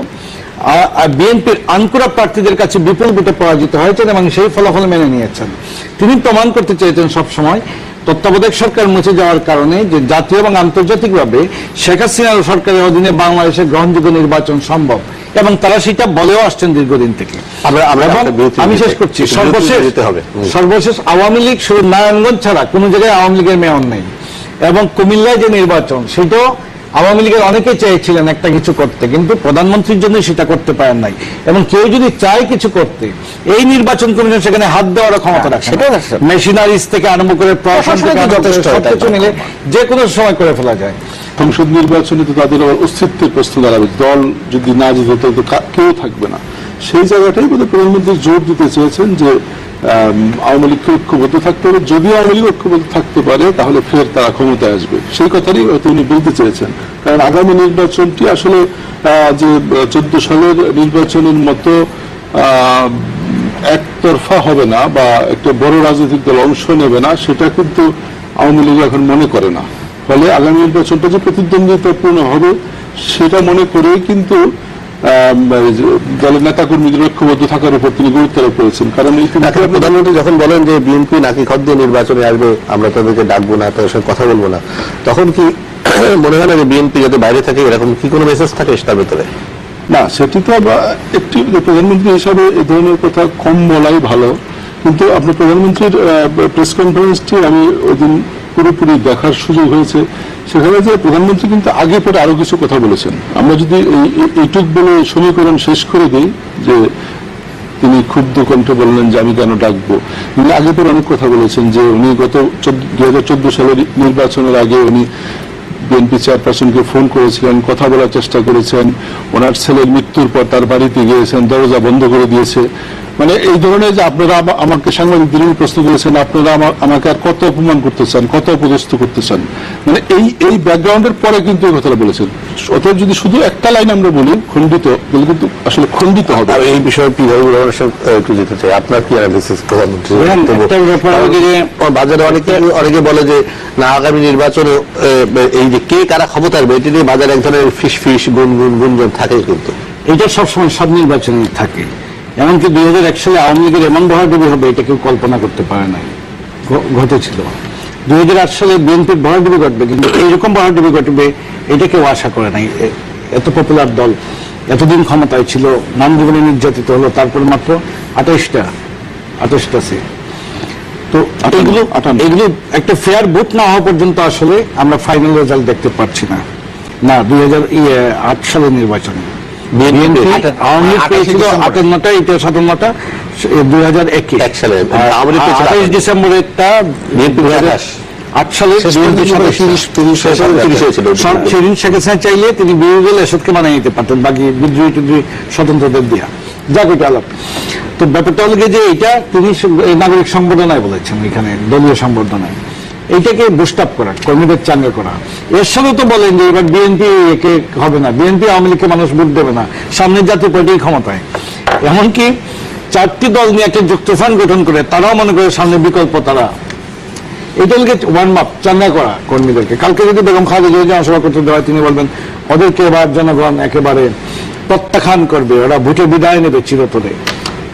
বিএনপির আনকোরা প্রার্থীদের কাছে বিপুল ভোটে পরাজিত হয়েছেন এবং সেই ফলাফল মেনে নিয়েছেন। তিনি প্রমাণ করতে চেয়েছেন সবসময় তত্ত্বাবধায়ক সরকার মুছে যাওয়ার কারণে যে জাতীয় এবং আন্তর্জাতিকভাবে শেখ হাসিনার সর্কারের অধীনে বাংলাদেশের গ্রহণযোগ্য নির্বাচন সম্ভব, এবং তারা সেটা বলেও আসছেন দীর্ঘদিন থেকে। আমি শেষ করছি, সর্বশেষ আওয়ামী লীগ শুধু নারায়ণগঞ্জ ছাড়া কোন জায়গায় আওয়ামী লীগের মেয়র নেই, এবং কুমিল্লায় যে নির্বাচন সেটাও আওয়ামী লীগের অনেকে চেয়েছিলেন একটা কিছু করতে, কিন্তু প্রধানমন্ত্রীর জন্য সেটা করতে পারেন নাই। এবং কেউ যদি চায় কিছু করতে, এই নির্বাচন কমিশন সেখানে হাত দেওয়ার ক্ষমতা রাখে, মেশিনারিজ থেকে আরম্ভ করে প্রশাসন থেকে সবকিছু মিলে যে কোনো সময় করে ফেলা যায়। সংসদ নির্বাচনে তো তাদের অস্তিত্বের প্রশ্ন দাঁড়াবে, দল যদি না জিতে তো কেউ থাকবে না। সেই জায়গাটাই বোধহয় প্রধানমন্ত্রী জোর দিতে চেয়েছেন যে আওয়ামী লীগকে ঐক্যবদ্ধ থাকতে হবে, যদি আওয়ামী লীগ ঐক্যবদ্ধ থাকতে পারে তাহলে ফের তারা ক্ষমতায় আসবে, সেই কথাই হয়তো উনি বলতে চেয়েছেন। কারণ আগামী নির্বাচনটি আসলে যে 14 সালের নির্বাচনের মতো একতরফা হবে না বা একটা বড় রাজনৈতিক দল অংশ নেবে না, সেটা কিন্তু আওয়ামী লীগ এখন মনে করে না। ফলে আগামী নির্বাচনটা যে প্রতিদ্বন্দ্বিতাপূর্ণ হবে সেটা মনে করেই কিন্তু দলের নেতা কর্মীদের ঐক্যবদ্ধ থাকার উপর তিনি গুরুত্ব আরোপ করেছেন। কারণ প্রধানমন্ত্রী যখন বলেন যে বিএনপি নাকি খদ্দ নির্বাচনে আসবে, আমরা তাদেরকে ডাকবো না, তাদের সঙ্গে কথা বলবো না, তখন কি মনে হয় না যে বিএনপি যাতে বাইরে থাকে এরকম কি কোনো মেসেজ থাকে তার ভেতরে? না, সেটি তো একটি প্রধানমন্ত্রী হিসাবে এই ধরনের কথা কম বলাই ভালো। কিন্তু আপনার প্রধানমন্ত্রীর প্রেস কনফারেন্সটি আমি ওই দিন পুরোপুরি দেখার সুযোগ হয়েছে। সেখানে যে প্রধানমন্ত্রী কিন্তু আগে পরে আরো কিছু কথা বলেছেন। আমরা যদি এইটুক বলে সমীকরণ শেষ করে দিই যে তিনি ক্ষুব্ধ কণ্ঠে বললেন যে আমি কেন ডাকবো, তিনি আগে পরে অনেক কথা বলেছেন যে উনি গত 2014 সালের নির্বাচনের আগে উনি বিএনপি চেয়ারপারসনকে ফোন করেছিলেন, কথা বলার চেষ্টা করেছেন, ওনার ছেলের মৃত্যুর পর তার বাড়িতে গিয়েছেন, দরজা বন্ধ করে দিয়েছে। মানে এই ধরনের যে আপনারা আমাকে সাংবাদিকদের প্রশ্ন করেছেন, আপনারা আমাকে আর কত অপমান করতে চান, কত অপদস্থ করতে চান, মানে এই ব্যাকগ্রাউন্ডের পরে কিন্তু এই কথাটা বলেছেন। অতএব যদি শুধু একটা লাইন আমরা বলি খণ্ডিত, তাহলে কিন্তু আসলে খণ্ডিত হবে। আর এই বিষয়ে একটু যেতে চাই, আপনার কি অ্যানালিসিস প্রধানমন্ত্রী? বাজারে অনেকে বলে যে না, আগামী নির্বাচনে এই যে কে কারা ক্ষমতা আসবে এটি নিয়ে বাজারে এক ধরনের ফিস গুঞ্জন থাকে, কিন্তু এটা সবসময় সব নির্বাচনে থাকে। এমনকি 2001 সালে আওয়ামী লীগের এমন ভরাডুবি হবে এটা কেউ কল্পনা করতে পারে নাই, ঘটেছিল। 2008 সালে বিএনপির ভরাডুবি ঘটবে, কিন্তু এইরকম ভরাডুবি ঘটবে এটা কেউ আশা করে নাই। এত পপুলার দল এতদিন ক্ষমতায় ছিল, নাম জীবনে নির্যাতিত হলো, তারপরে মাত্র 28টা সিট। তো এগুলো একটা ফেয়ার ভোট না হওয়া পর্যন্ত আসলে আমরা ফাইনাল রেজাল্ট দেখতে পাচ্ছি না। 2008 সালের নির্বাচনে বিএনপি আওয়ামী লীগ পেয়েছিল 58টা, এটা 57টা 2021 সালে, 28 ডিসেম্বরেরটা 2008 সালে সেদিন শেখ হাসিনা চাইলে তিনি বিরোধী দল এসবকে মানিয়ে নিতে পারতেন, বাকি বিদ্রোহী স্বতন্ত্রদের দিয়া, যা কইটা আলাপ। তো ব্যাপারটা হল যে এটা তিনি নাগরিক সংবর্ধনায় বলেছেন, এখানে দলীয় সংবর্ধনায় এইটাকে বুস্ট আপ করা, কর্মীদের চাঙ্গা করা। এর সাথে তো বলেন যে এবার বিএনপি একে হবে না, বিএনপি আওয়ামী লীগকে মানুষ ভোট দেবে না, সামনের জাতীয় পার্টি ক্ষমতায়। এমনকি 4টি দল নিয়ে একটা যুক্তফ্রন্ট গঠন করে তারাও মনে করে সামনে বিকল্প তারা। এইটাকে ওয়ার্ম আপ, চাঙ্গা করা কর্মীদেরকে। কালকে যদি বেগম খালেদা জিয়া জনসভা করতে দেওয়া, তিনি বলবেন ওদেরকে এবার জনগণ একেবারে প্রত্যাখ্যান করবে, ওরা ভোটে বিদায় নেবে চিরতরে।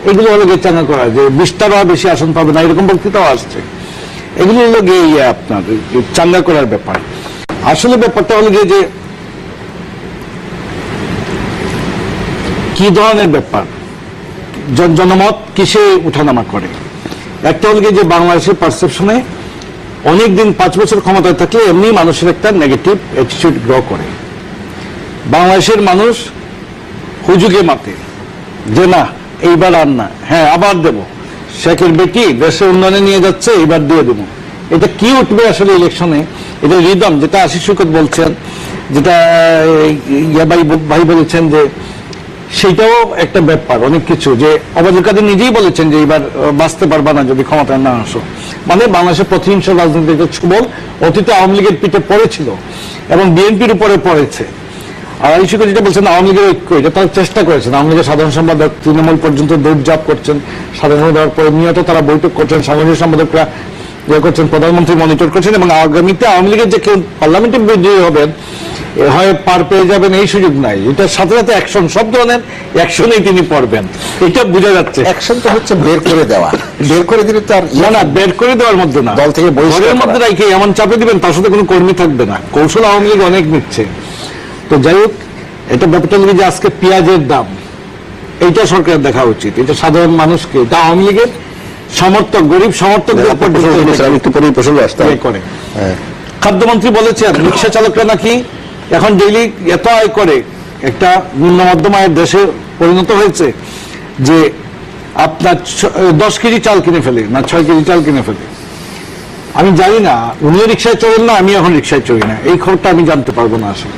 এগুলো হলো গিয়ে চাঙ্গা করা, যে 20টারও বেশি আসন পাবে না, এরকম বক্তৃতাও আসছে। এগুলো হলো গিয়ে আপনার চাঙ্গা করার ব্যাপার। আসলে ব্যাপারটা হলো গিয়ে যে কি ধরনের ব্যাপার, জনমত কিসে উঠানামা করে। একটা হলো গিয়ে যে বাংলাদেশের পারসেপশনে অনেকদিন 5 বছর ক্ষমতায় থাকলে এমনি মানুষের একটা নেগেটিভ অ্যাটিটিউড গ্রো করে। বাংলাদেশের মানুষ হুজুগে মাতে যে না এইবার আর না, হ্যাঁ আবার দেব, শেখের বেটি দেশের উন্নয়নে নিয়ে যাচ্ছে, এবার দিয়ে দেবো। এটা কি উঠবে আসলে ইলেকশনে? এটা রিদম, যেটা আশিস শৌকত বলছেন, যেটা ভাই বলেছেন, যে সেইটাও একটা ব্যাপার। অনেক কিছু যে ওবায়দুল কাদের নিজেই বলেছেন যে এবার বাঁচতে পারবা না যদি ক্ষমতায় না আসো। মানে বাংলাদেশের প্রতিহিংসা রাজনীতির ছোবল অতীতে আওয়ামী লীগের পিঠে পড়েছিল এবং বিএনপির উপরে পড়েছে। আর এই শিক্ষক যেটা বলছেন আওয়ামী লীগের ঐক্য, এটা তারা চেষ্টা করেছেন। আওয়ামী লীগের সাধারণ সম্পাদক তৃণমূল পর্যন্ত দৌড়ঝাঁপ করছেন, সাধারণ দেওয়ার পরে নিয়ত তারা বৈঠক করছেন, সাংগঠনিক সম্পাদকরা ইয়ে করছেন, প্রধানমন্ত্রী মনিটর করছেন, এবং আগামীতে আওয়ামী লীগের যে কেউ পার্লামেন্টে বিজয়ী হবেন হয় পার পেয়ে যাবেন এই সুযোগ নাই। এটার সাথে সাথে অ্যাকশন, সব ধরনের অ্যাকশনেই তিনি পড়বেন, এটা বোঝা যাচ্ছে। অ্যাকশন তো হচ্ছে বের করে দেওয়া, বের করে দিলে তো আর না বের করে দেওয়ার মধ্যে না, দল থেকে ঘরের মধ্যে রাখে এমন চাপে দিবেন তার সাথে কোনো কর্মী থাকবে না। কৌশল আওয়ামী লীগ অনেক নিচ্ছে। তো যাই হোক, এটা ব্যাপারটা যে আজকে পেঁয়াজের দাম, এইটা সরকারের দেখা উচিত। এটা সাধারণ মানুষকে, এটা আওয়ামী লীগের সমর্থক, গরিব সমর্থকদের করে। খাদ্যমন্ত্রী বলেছেন রিক্সা চালকরা নাকি এখন ডেইলি এত আয় করে, একটা নিম্ন মধ্যম আয়ের দেশে পরিণত হয়েছে যে আপনার 10 কেজি চাল কিনে ফেলে, না 6 কেজি চাল কিনে ফেলে। আমি জানি না, উনিও রিক্সায় চলেন না, আমি এখন রিক্সায় চলি না, এই খবরটা আমি জানতে পারবো না আসলে।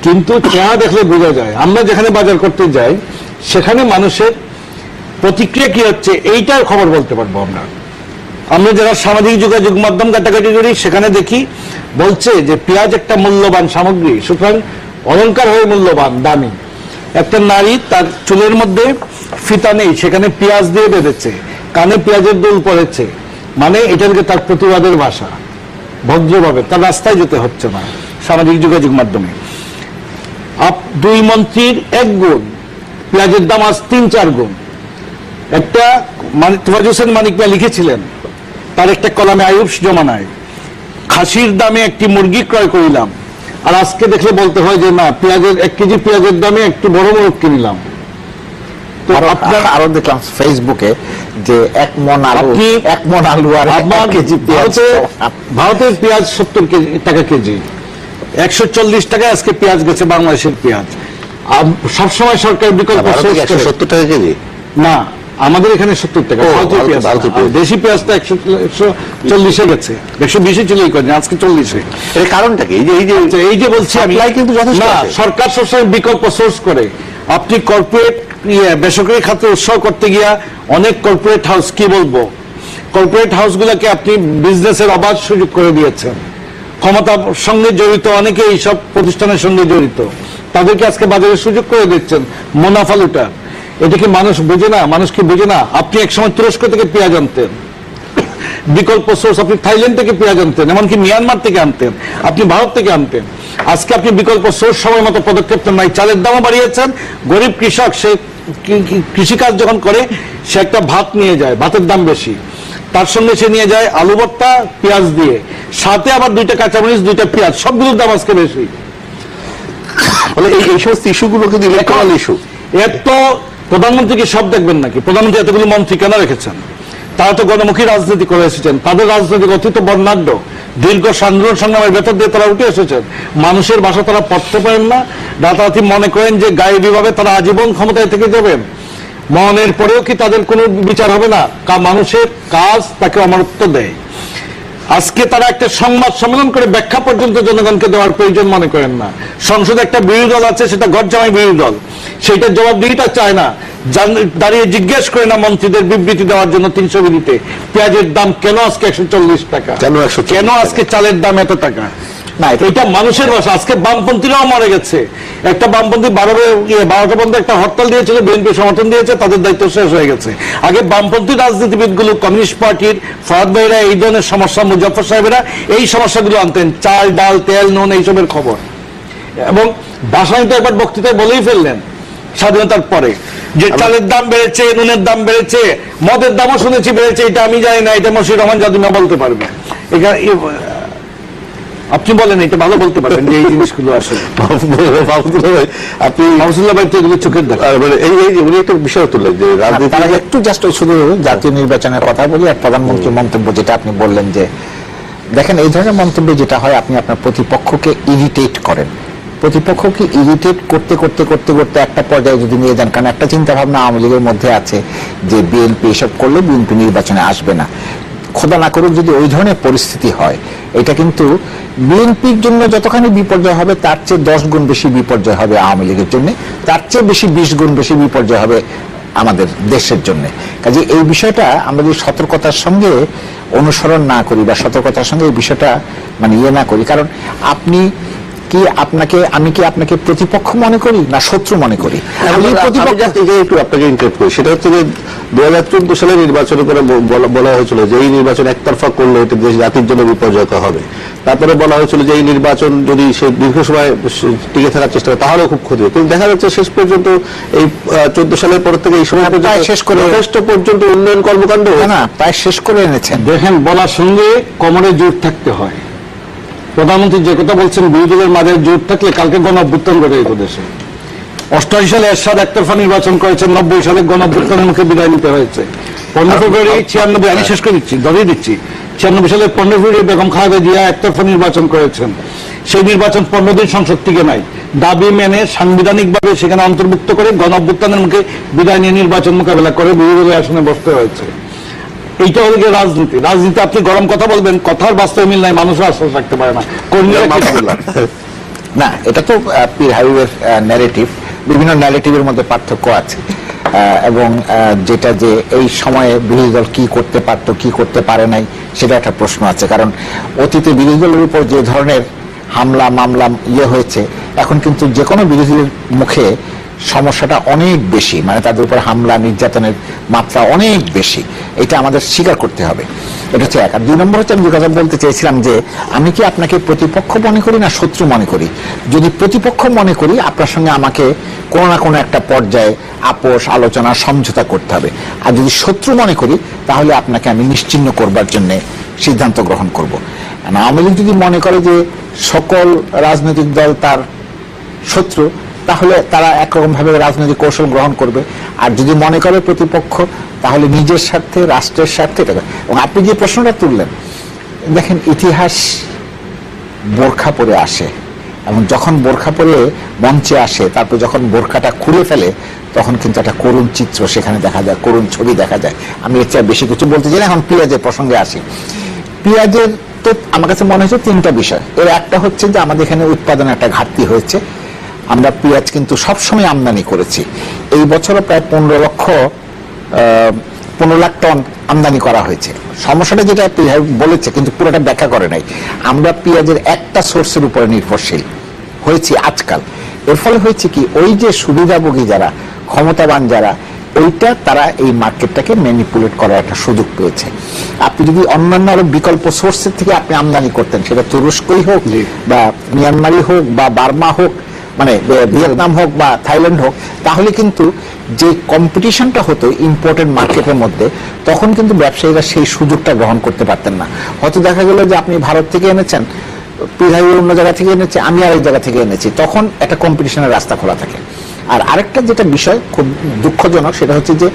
কিন্তু চেহারা দেখলে বোঝা যায়, আমরা যেখানে বাজার করতে যাই সেখানে মানুষের প্রতিক্রিয়া কি হচ্ছে এইটার খবর বলতে পারবো আমরা। আমরা যারা সামাজিক যোগাযোগ মাধ্যম ঘাটাঘাটি করি সেখানে দেখি বলছে যে পেঁয়াজ একটা মূল্যবান সামগ্রী, সুতরাং অলংকার হয়ে মূল্যবান, দামি। একটা নারী তার চুলের মধ্যে ফিতা নেই, সেখানে পেঁয়াজ দিয়ে বেঁধেছে, কানে পেঁয়াজের দুল পড়েছে, মানে এটাকে তার প্রতিবাদের ভাষা, ভদ্রভাবে তার রাস্তায় যেতে হচ্ছে না সামাজিক যোগাযোগ মাধ্যমে। 2 মন্ত্রীর 1 গুণ, পেঁয়াজের দাম আজ 3-4 গুণ। একটা তোফাজ্জল হোসেন মানিক ভাই লিখেছিলেন তার একটা কলামে আইয়ুব জমানায়, খাসির দামে একটি মুরগি ক্রয় করিলাম, আর আজকে দেখলে বলতে হয় যে না, পেঁয়াজের 1 কেজি পেঁয়াজের দামে একটু বড় মোরগ কিনলাম। তো আপনার আরো দেখলাম ফেসবুকে যে 1 মণ আলু আর 1 কেজি পেঁয়াজ, ভারতের পেঁয়াজ 70 টাকা কেজি, 140 টাকায় আজকে পেঁয়াজ গেছে বাংলাদেশের পেঁয়াজ। সবসময় সরকার বিকল্প 170 টাকা কেজি না, আমাদের এখানে 70 টাকা, দেশি পেঁয়াজটা 140-এ গেছে, 120-এ চলে করেন, আজকে 40-এ। এর কারণটা কি? এই যে বলছি আমি, কিন্তু না, সরকার সবসময় বিকল্প সোর্স করে। আপনি কর্পোরেট বেসরকারি খাতে উৎসাহ করতে গিয়া অনেক কর্পোরেট হাউস, কি বলবো, কর্পোরেট হাউসগুলোকে আপনি বিজনেসের অবাধ সুযোগ করে দিয়েছেন। ক্ষমতার সঙ্গে জড়িত অনেকে এইসব প্রতিষ্ঠানের সঙ্গে জড়িত, তাদেরকে আজকে বাজারে সুযোগ করে দিচ্ছেন মুনাফা লুটার। এটা কি মানুষ বোঝে না? মানুষ কি বোঝে না? আপনি একসময় তুরস্ক থেকে পেঁয়াজ আনতেন, বিকল্প সোর্স, আপনি থাইল্যান্ড থেকে পেঁয়াজ আনতেন, এমনকি মিয়ানমার থেকে আনতেন, আপনি ভারত থেকে আনতেন। আজকে আপনি বিকল্প সোর্স সময় মতো পদক্ষেপ নাই, চালের দামও বাড়িয়েছেন। গরিব কৃষক সে কৃষিকাজ যখন করে সে একটা ভাত নিয়ে যায়, ভাতের দাম বেশি, তার সঙ্গে সে নিয়ে যায় আলু ভর্তা পেঁয়াজ দিয়ে, সাথে আবার 2টা কাঁচামরিচ 2টা পেঁয়াজ, সবগুলোর দাম আজকে বেশি। এই সমস্ত ইস্যুগুলো কিন্তু ইলেকট্রাল ইস্যু। এত প্রধানমন্ত্রীকে সব দেখবেন নাকি? প্রধানমন্ত্রী এতগুলো মন্ত্রী কেন রেখেছেন? তারা তো গণমুখী রাজনীতি করে এসেছেন, তাদের রাজনৈতিক অতীত বর্ণাঢ্য, দীর্ঘ আন্দোলন সংগ্রামের ভেতর দিয়ে তারা উঠে এসেছেন। মানুষের ভাষা তারা পড়তে পারেন না, রাতারাতি মনে করেন যে গায়েবীভাবে তারা আজীবন ক্ষমতায় থেকে যাবেন। মনের পরেও কি তাদের কোনো বিচার হবে না? মানুষের কাজ তাকে অমরত্ব দেয়। আজকে তারা একটা সংবাদ সম্মেলন করে ব্যাখ্যা পর্যন্ত জনগণকে দেওয়ার প্রয়োজন মনে করেন না। সংসদে একটা বিরোধী দল আছে, সেটা ঘরজামাই বিরোধী দল, সেইটার জবাবদিহিতা চায় না, দাঁড়িয়ে জিজ্ঞেস করে না মন্ত্রীদের বিবৃতি দেওয়ার জন্য 300 মিনিটে পেঁয়াজের দাম কেন আজকে 140 টাকা, কেন আজকে চালের দাম এত টাকা। না, এটা মানুষের ভাষা। আজকে বামপন্থীরাও মরে গেছে। একটা বামপন্থী 12টা পর্যন্ত একটা হরতাল দিয়েছিল, বিএনপি সমর্থন দিয়েছে, তাদের দায়িত্ব শেষ হয়ে গেছে। আগে বামপন্থী রাজনীতিবিদগুলো, কমিউনিস্ট পার্টির ফরাদ ভাইরা, এই ধরনের সমস্যা, মুজাফর সাহেবেরা এই সমস্যাগুলো আনতেন, চাল ডাল তেল নুন এইসবের খবর, এবং বাসায় তো একবার বক্তৃতায় বলেই ফেললেন স্বাধীনতার পরে যে চালের দাম বেড়েছে, নুনের দাম বেড়েছে, মদের দামও শুনেছি বেড়েছে, এটা আমি জানি না, এটা মশিউর রহমান জাদিমা বলতে পারবে। আপনি বলেন, এটা ভালো বলতে পারবেন যে এই জিনিসগুলো আসলে আপনি মাহফুজুল্লাহ ভাই তো এগুলো চোখের দেখা। উনি একটা বিষয় তুললেন যে রাজনীতি একটু জাস্ট শুধু জাতীয় নির্বাচনের কথা বলি। আর প্রধানমন্ত্রীর মন্তব্য যেটা আপনি বললেন যে দেখেন এই ধরনের মন্তব্য যেটা হয়, আপনি আপনার প্রতিপক্ষকে ইরিটেট করেন, প্রতিপক্ষকে ইরিটেট করতে করতে করতে করতে একটা পর্যায়ে যদি নিয়ে যান, কারণ একটা চিন্তা ভাবনা আওয়ামী লীগের মধ্যে আছে যে বিএনপি এসব করলে বিএনপি নির্বাচনে আসবে না, খোদা না করুক যদি ওই ধরনের পরিস্থিতি হয়, এটা কিন্তু বিএনপির জন্য যতখানি বিপর্যয় হবে তার চেয়ে 10 গুণ বেশি বিপর্যয় হবে আওয়ামী লীগের জন্য, তার চেয়ে বেশি 20 গুণ বেশি বিপর্যয় হবে আমাদের দেশের জন্য। কাজে এই বিষয়টা আমরা যদি সতর্কতার সঙ্গে অনুসরণ না করি বা সতর্কতার সঙ্গে এই বিষয়টা মানে ইয়ে না করি, কারণ আমি কি আপনাকে প্রতিপক্ষ মনে করি না শত্রু মনে করি? একটু আপনাকে ইন্টারেক্ট করি, সেটা হচ্ছে যে 2014 সালে নির্বাচনের করে বলা হয়েছিল যে এই নির্বাচন একতরফা করলে এটা দেশ জাতির জন্য বিপর্যয়কর হবে। তারপরে বলা হয়েছিল যে এই নির্বাচন যদি সে দীর্ঘ সময় টিকে থাকার চেষ্টা করে তাহলেও খুব ক্ষতি হবে, কিন্তু দেখা যাচ্ছে শেষ পর্যন্ত এই 14 সালের পর থেকে এই সময় শেষ করে যথেষ্ট পর্যন্ত উন্নয়ন কর্মকাণ্ড না প্রায় শেষ করে এনেছেন। দেখেন, বলার সঙ্গে কোমরে জোর থাকতে হয়। প্রধানমন্ত্রী যে কথা বলছেন বিরোধীদের মাঝে জোট থাকলে কালকে গণঅভ্যুত্থান ঘটে এই দেশে। 88 সালে এরশাদ একতরফা নির্বাচন করেছেন, 90 সালে গণঅভ্যুত্থানের মুখে বিদায় নিতে হয়েছে। 15 ফেব্রুয়ারি 96, আমি শেষ করে দিচ্ছি, ধরিয়ে দিচ্ছি, 96 সালে 15 ফেব্রুয়ারি বেগম খালেদা জিয়া একতরফা নির্বাচন করেছেন। সেই নির্বাচন 15 দিন সংসদ টিকে নাই, দাবি মেনে সাংবিধানিকভাবে সেখানে অন্তর্ভুক্ত করে গণঅভ্যুত্থানের মুখে বিদায় নিয়ে নির্বাচন মোকাবেলা করে বিরোধী আসনে বসতে হয়েছে। এইটা হলো গিয়ে রাজনীতি। রাজনীতি আপনি গরম কথা বলবেন, কথার বাস্তবে মিল নাই, মানুষও আশ্বাস রাখতে পারে না। না, এটা তো পীর হাবিবের ন্যারেটিভ, বিভিন্ন ন্যারেটিভের মধ্যে পার্থক্য আছে, এবং যেটা যে এই সময়ে বিরোধী দল কি করতে পারতো কি করতে পারে নাই সেটা একটা প্রশ্ন আছে। কারণ অতীতে বিরোধী দলের উপর যে ধরনের হামলা মামলা ইয়ে হয়েছে, এখন কিন্তু যে কোনো বিরোধীদের মুখে সমস্যাটা অনেক বেশি, মানে তাদের উপর হামলা নির্যাতনের মাত্রা অনেক বেশি, এটা আমাদের স্বীকার করতে হবে। এটা হচ্ছে এক। আর 2 নম্বর হচ্ছে আমি যে কথা বলতে চেয়েছিলাম যে আমি কি আপনাকে প্রতিপক্ষ মনে করি না শত্রু মনে করি? যদি প্রতিপক্ষ মনে করি আপনার সঙ্গে আমাকে কোনো না কোনো একটা পর্যায়ে আপোষ আলোচনা সমঝোতা করতে হবে, আর যদি শত্রু মনে করি তাহলে আপনাকে আমি নিশ্চিহ্ন করবার জন্য সিদ্ধান্ত গ্রহণ করব। আওয়ামী লীগ যদি মনে করে যে সকল রাজনৈতিক দল তার শত্রু, তাহলে তারা একরকম ভাবে রাজনৈতিক কৌশল গ্রহণ করবে। আর যদি মনে করে প্রতিপক্ষ, তাহলে নিজের স্বার্থে রাষ্ট্রের স্বার্থে। এবং আপনি যে প্রশ্নটা তুললেন, দেখেন ইতিহাস বোরখা পরে আসে, এবং যখন বোরখা পরে মঞ্চে আসে তারপর যখন বোরখাটা খুলে ফেলে তখন কিন্তু একটা করুণ চিত্র সেখানে দেখা যায়, করুণ ছবি দেখা যায়। আমি এর চেয়ে বেশি কিছু বলতে চাই না। এখন পেঁয়াজের প্রসঙ্গে আসি। পেঁয়াজের তো আমার কাছে মনে হচ্ছে 3টা বিষয়। এর একটা হচ্ছে যে আমাদের এখানে উৎপাদনে একটা ঘাটতি হয়েছে। আমরা পেঁয়াজ কিন্তু সবসময় আমদানি করেছি, এই বছরও প্রায় 15 লাখ টন আমদানি করা হয়েছে। সমস্যাটা যেটা বলেছে কিন্তু পুরোটা ব্যাখ্যা করে নাই। আমরা পেঁয়াজের একটা সোর্সের উপরে নির্ভরশীল হয়েছি আজকাল। এর ফলে হয়েছে কি, ওই যে সুবিধাভোগী যারা, ক্ষমতাবান যারা, ওইটা তারা এই মার্কেটটাকে ম্যানিপুলেট করার একটা সুযোগ পেয়েছে। আপনি যদি অন্যান্য আরো বিকল্প সোর্সের থেকে আপনি আমদানি করতেন, সেটা তুরস্কই হোক বা মিয়ানমারই হোক বা বার্মা হোক, মানে ভিয়েতনাম হোক বা থাইল্যান্ড হোক, তাহলে কিন্তু যে কম্পিটিশনটা হতো ইম্পোর্টেড মার্কেটের মধ্যে, তখন কিন্তু ব্যবসায়ীরা সেই সুযোগটা গ্রহণ করতে পারতেন না। হয়তো দেখা গেল যে আপনি ভারত থেকে এনেছেন, পিরাই অন্য জায়গা থেকে এনেছে, আমি আরেক জায়গা থেকে এনেছি, তখন একটা কম্পিটিশনের রাস্তা খোলা থাকে। আর আরেকটা যেটা বিষয় খুব দুঃখজনক, সেটা হচ্ছে যে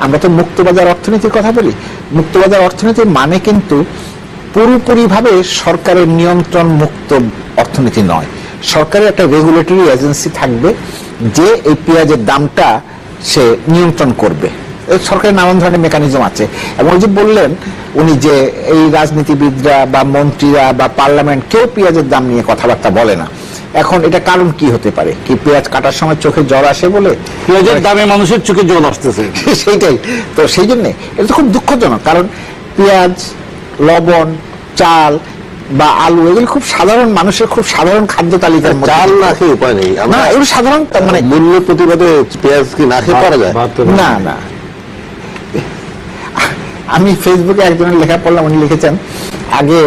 আমরা তো মুক্তবাজার অর্থনীতির কথা বলি। মুক্তবাজার অর্থনীতির মানে কিন্তু পুরোপুরিভাবে সরকারের নিয়ন্ত্রণ মুক্ত অর্থনীতি নয়। সরকারের একটা রেগুলেটরি এজেন্সি থাকবে যে এই পেঁয়াজের দামটা সে নিয়ন্ত্রণ করবে। সরকারের নানান ধরনের মেকানিজম আছে। এবং ওই যে বললেন উনি যে এই রাজনীতিবিদরা বা মন্ত্রীরা বা পার্লামেন্ট কেউ পেঁয়াজের দাম নিয়ে কথাবার্তা বলে না। এখন এটা কারণ কি হতে পারে? কি পেঁয়াজ কাটার সময় চোখে জল আসে বলে? পেঁয়াজের দামে মানুষের চোখে জল আসতেছে, সেইটাই তো। সেই জন্যে এটা তো খুব দুঃখজনক, কারণ পেঁয়াজ, লবণ, চাল বা আলু এগুলো খুব সাধারণ মানুষের খুব সাধারণ খাদ্য তালিকার মধ্যে। চাল না খেয়ে উপায় নেই না, এগুলো সাধারণ মানে মূল্য প্রতিবাদে পেঁয়াজ কি না খেয়ে পারা যায়? না না। আমি ফেসবুকে একজনের লেখা পড়লাম, উনি লিখেছেন আগে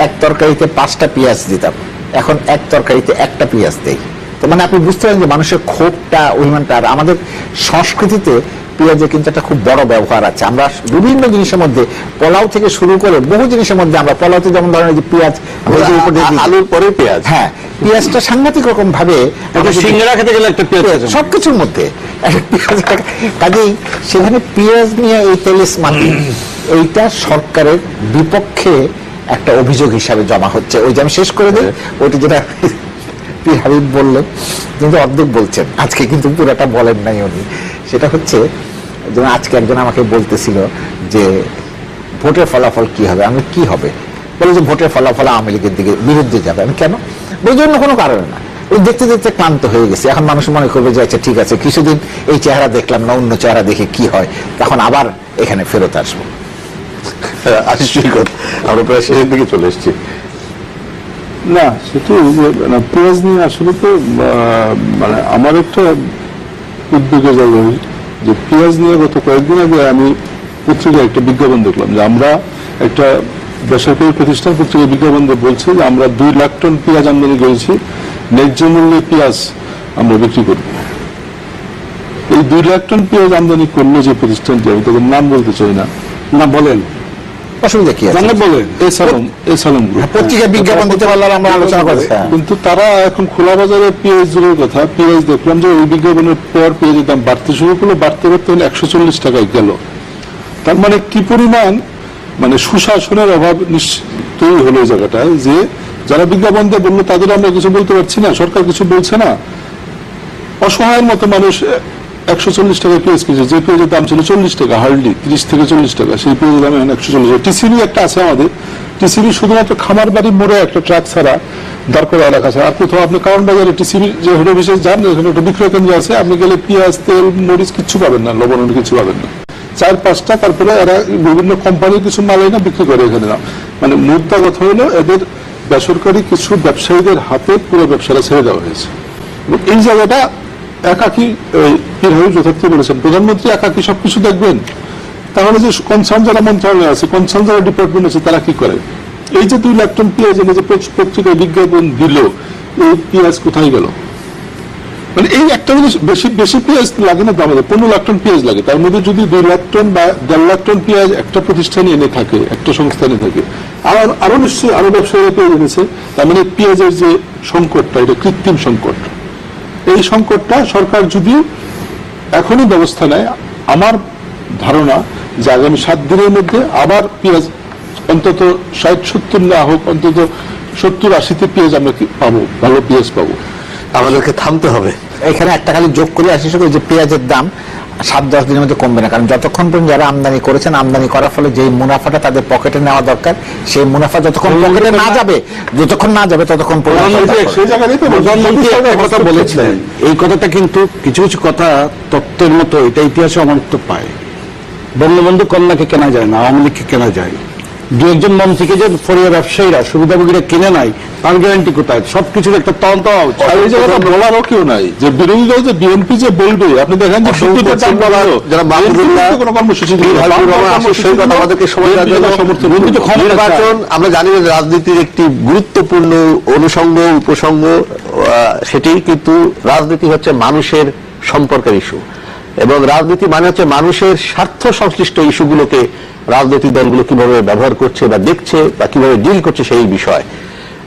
এক তরকারিতে 5টা পেঁয়াজ দিতাম, এখন এক তরকারিতে 1টা পেঁয়াজ দেই। তো মানে আপনি বুঝতে পারেন যে মানুষের ক্ষোভটা, অভিমানটা। আর আমাদের সংস্কৃতিতে পেঁয়াজের কিন্তু একটা খুব বড় ব্যবহার আছে। আমরা বিভিন্ন জিনিসের মধ্যে, পোলাও থেকে শুরু করে বহু জিনিসের মধ্যে, আমরা পোলাওতে যেমন ধরনের যে পেঁয়াজ, আলুর পরে পেঁয়াজ, হ্যাঁ পেঁয়াজটা সাংঘাতিক রকম ভাবে সিঙ্গারা খেতে গেলে একটা পেঁয়াজ, সবকিছুর মধ্যে কাজেই সেখানে পেঁয়াজ নিয়ে এই তেলেস মাটি, এইটা সরকারের বিপক্ষে একটা অভিযোগ হিসাবে জমা হচ্ছে। ওই যে আমি শেষ করে দিই, ওইটা যেটা পীর হাবিব বললেন, কিন্তু অর্ধেক বলছেন, আজকে কিন্তু পুরোটা বলেন নাই উনি। সেটা হচ্ছে, যেমন আজকে একজন আমাকে বলতেছিল যে ভোটের ফলাফল কি হবে, আমি কি হবে, বলে যে ভোটের ফলাফল আওয়ামী লীগের দিকে বিরুদ্ধে যাবে। আমি কেন? ওই জন্য কোনো কারণে না, ওই দেখতে দেখতে ক্লান্ত হয়ে গেছে। এখন মানুষ মনে করবে যে আচ্ছা ঠিক আছে, কিছুদিন এই চেহারা দেখলাম না, অন্য চেহারা দেখে কি হয়, তখন আবার এখানে ফেরত আসবো। আশিস আমরা প্রায় শেষের দিকে চলে এসেছি। না, সেটাই যে পেঁয়াজ নিয়ে আসলে তো মানে আমার একটা উদ্বেগের জায়গা, যে পেঁয়াজ নিয়ে গত কয়েকদিন আগে আমি পত্রিকায় একটা বিজ্ঞাপন দেখলাম যে আমরা একটা বেসরকারি প্রতিষ্ঠান পত্রিকায় বিজ্ঞাপন বলছে যে আমরা 2 লাখ টন পেঁয়াজ আমদানি করেছি, ন্যায্য মূল্যে পেঁয়াজ আমরা বিক্রি করব। এই 2 লাখ টন পেঁয়াজ আমদানি করলো যে প্রতিষ্ঠানটি, আমি তাদের নাম বলতে চাই না, না বলেন, অসুবিধা কি আছে, বলেন এসালম গ্রুপ, পত্রিকায় বিজ্ঞাপন দিতে পারলে আমরা আলোচনা করছি। কিন্তু তারা এখন খোলা বাজারে পেঁয়াজ জুড়ে কথা, পেঁয়াজ দেখলাম যে ওই বিজ্ঞাপনের পর পেঁয়াজের দাম বাড়তে শুরু করলো, বাড়তে বাড়তে 140 টাকায় গেল। তার মানে কি পরিমাণ মানে সুশাসনের অভাব তৈরি হলো এই জায়গাটায়, যে যারা বিজ্ঞাপন দিয়ে বললো তাদের আমরা কিছু বলতে পারছি না, সরকার কিছু বলছে না, অসহায়ের মতো মানুষ 140 টাকায় পেঁয়াজ কিনছে, যে পেঁয়াজের দাম ছিল 40 টাকা, হার্ডলি 30 থেকে 40 টাকা, সেই পেঁয়াজের দাম এখন 140 টাকা। টিসিবি একটা আছে আমাদের, টিসিবি শুধুমাত্র খামার বাড়ির মোড়ে একটা ট্রাক ছাড়া, দাঁড় করা এলাকা ছাড়া আর কোথাও আপনি কারণ বাজারে টিসিবি যে হেড অফিসে যান, এখানে একটা বিক্রয় কেন্দ্র আছে, আপনি গেলে পেঁয়াজ, তেল, মরিচ কিচ্ছু পাবেন না, লবণ কিছু পাবেন না, 4-5টা। তারপরে এরা বিভিন্ন কোম্পানির কিছু মাল না বিক্রি করে এখানে না। মানে মুদ্রা কথা হলো এদের বেসরকারি কিছু ব্যবসায়ীদের হাতে পুরো ব্যবসাটা ছেড়ে দেওয়া হয়েছে। এই জায়গাটা একাকি পীর হাবিব যথার্থ বলেছেন, প্রধানমন্ত্রী একাকি সবকিছু দেখবেন, তাহলে যে কনসার্ন যারা মন্ত্রণালয় আছে, কনসার্ন যারা ডিপার্টমেন্ট আছে, তারা কি করে? এই যে 2 লাখ টন পেঁয়াজ এনে যে পত্রিকায় বিজ্ঞাপন দিল, এই পেঁয়াজ কোথায় গেল? মানে এই একটা জিনিস, বেশি বেশি পেঁয়াজ লাগে না তো আমাদের, 15 লাখ টন পেঁয়াজ লাগে, তার মধ্যে যদি 2 লাখ টন বা 1.5 লাখ টন পেঁয়াজ একটা প্রতিষ্ঠানে এনে থাকে, একটা সংস্থানে থাকে, আরো নিশ্চয়ই আরো ব্যবসায়ীরা পেঁয়াজ এনেছে, তার মানে পেঁয়াজের যে সংকটটা, এটা কৃত্রিম সংকট। এই সংকটটা সরকার যদি এখনই ব্যবস্থা নেয়, আমার ধারণা যে আগামী 7 দিনের মধ্যে আবার পেঁয়াজ অন্তত 60-70 না হোক, অন্তত 70-80-তে পেঁয়াজ আমরা পাবো, ভালো পেঁয়াজ পাবো। আমাদেরকে থামতে হবে। এখানে একটা খালি যোগ করে আসি, যে পেঁয়াজের দাম 7-10 দিনের মধ্যে কমবে না, কারণ যতক্ষণ পর্যন্ত যারা আমদানি করেছেন, আমদানি করার ফলে যে মুনাফাটা তাদের পকেটে নেওয়া দরকার, সেই মুনাফা যতক্ষণ পকেটে না যাবে, ততক্ষণ কথা বলেছিলেন। এই কথাটা কিন্তু কিছু কিছু কথা তত্ত্বের মতো, এটা ইতিহাসে অমৃত পায়। বঙ্গবন্ধু কন্যাকে কেনা যায় না, আওয়ামী লীগকে কেনা যায়। 2-1 মন্ত্রীকে যে ফরিয়া ব্যবসায়ীরা সুবিধাভোগীরা কিনে নাই, তার গ্যারান্টি কোথায়? সবকিছুর একটা তদন্ত হওয়া উচিত। এই জায়গাটা বলারও কেউ নাই, যে বিরোধী দল যে বিএনপি যে বলবে, আপনি দেখেন যে নির্বাচন, আমরা জানি যে রাজনীতির একটি গুরুত্বপূর্ণ অনুষঙ্গ উপসঙ্গ, সেটি কিন্তু রাজনীতি হচ্ছে মানুষের সম্পর্কের ইস্যু, এবং রাজনীতি মানে হচ্ছে মানুষের স্বার্থ সংশ্লিষ্ট ইস্যুগুলোকে রাজনৈতিক দলগুলো কিভাবে ব্যবহার করছে বা দেখছে বা কিভাবে ডিল করছে সেই বিষয়।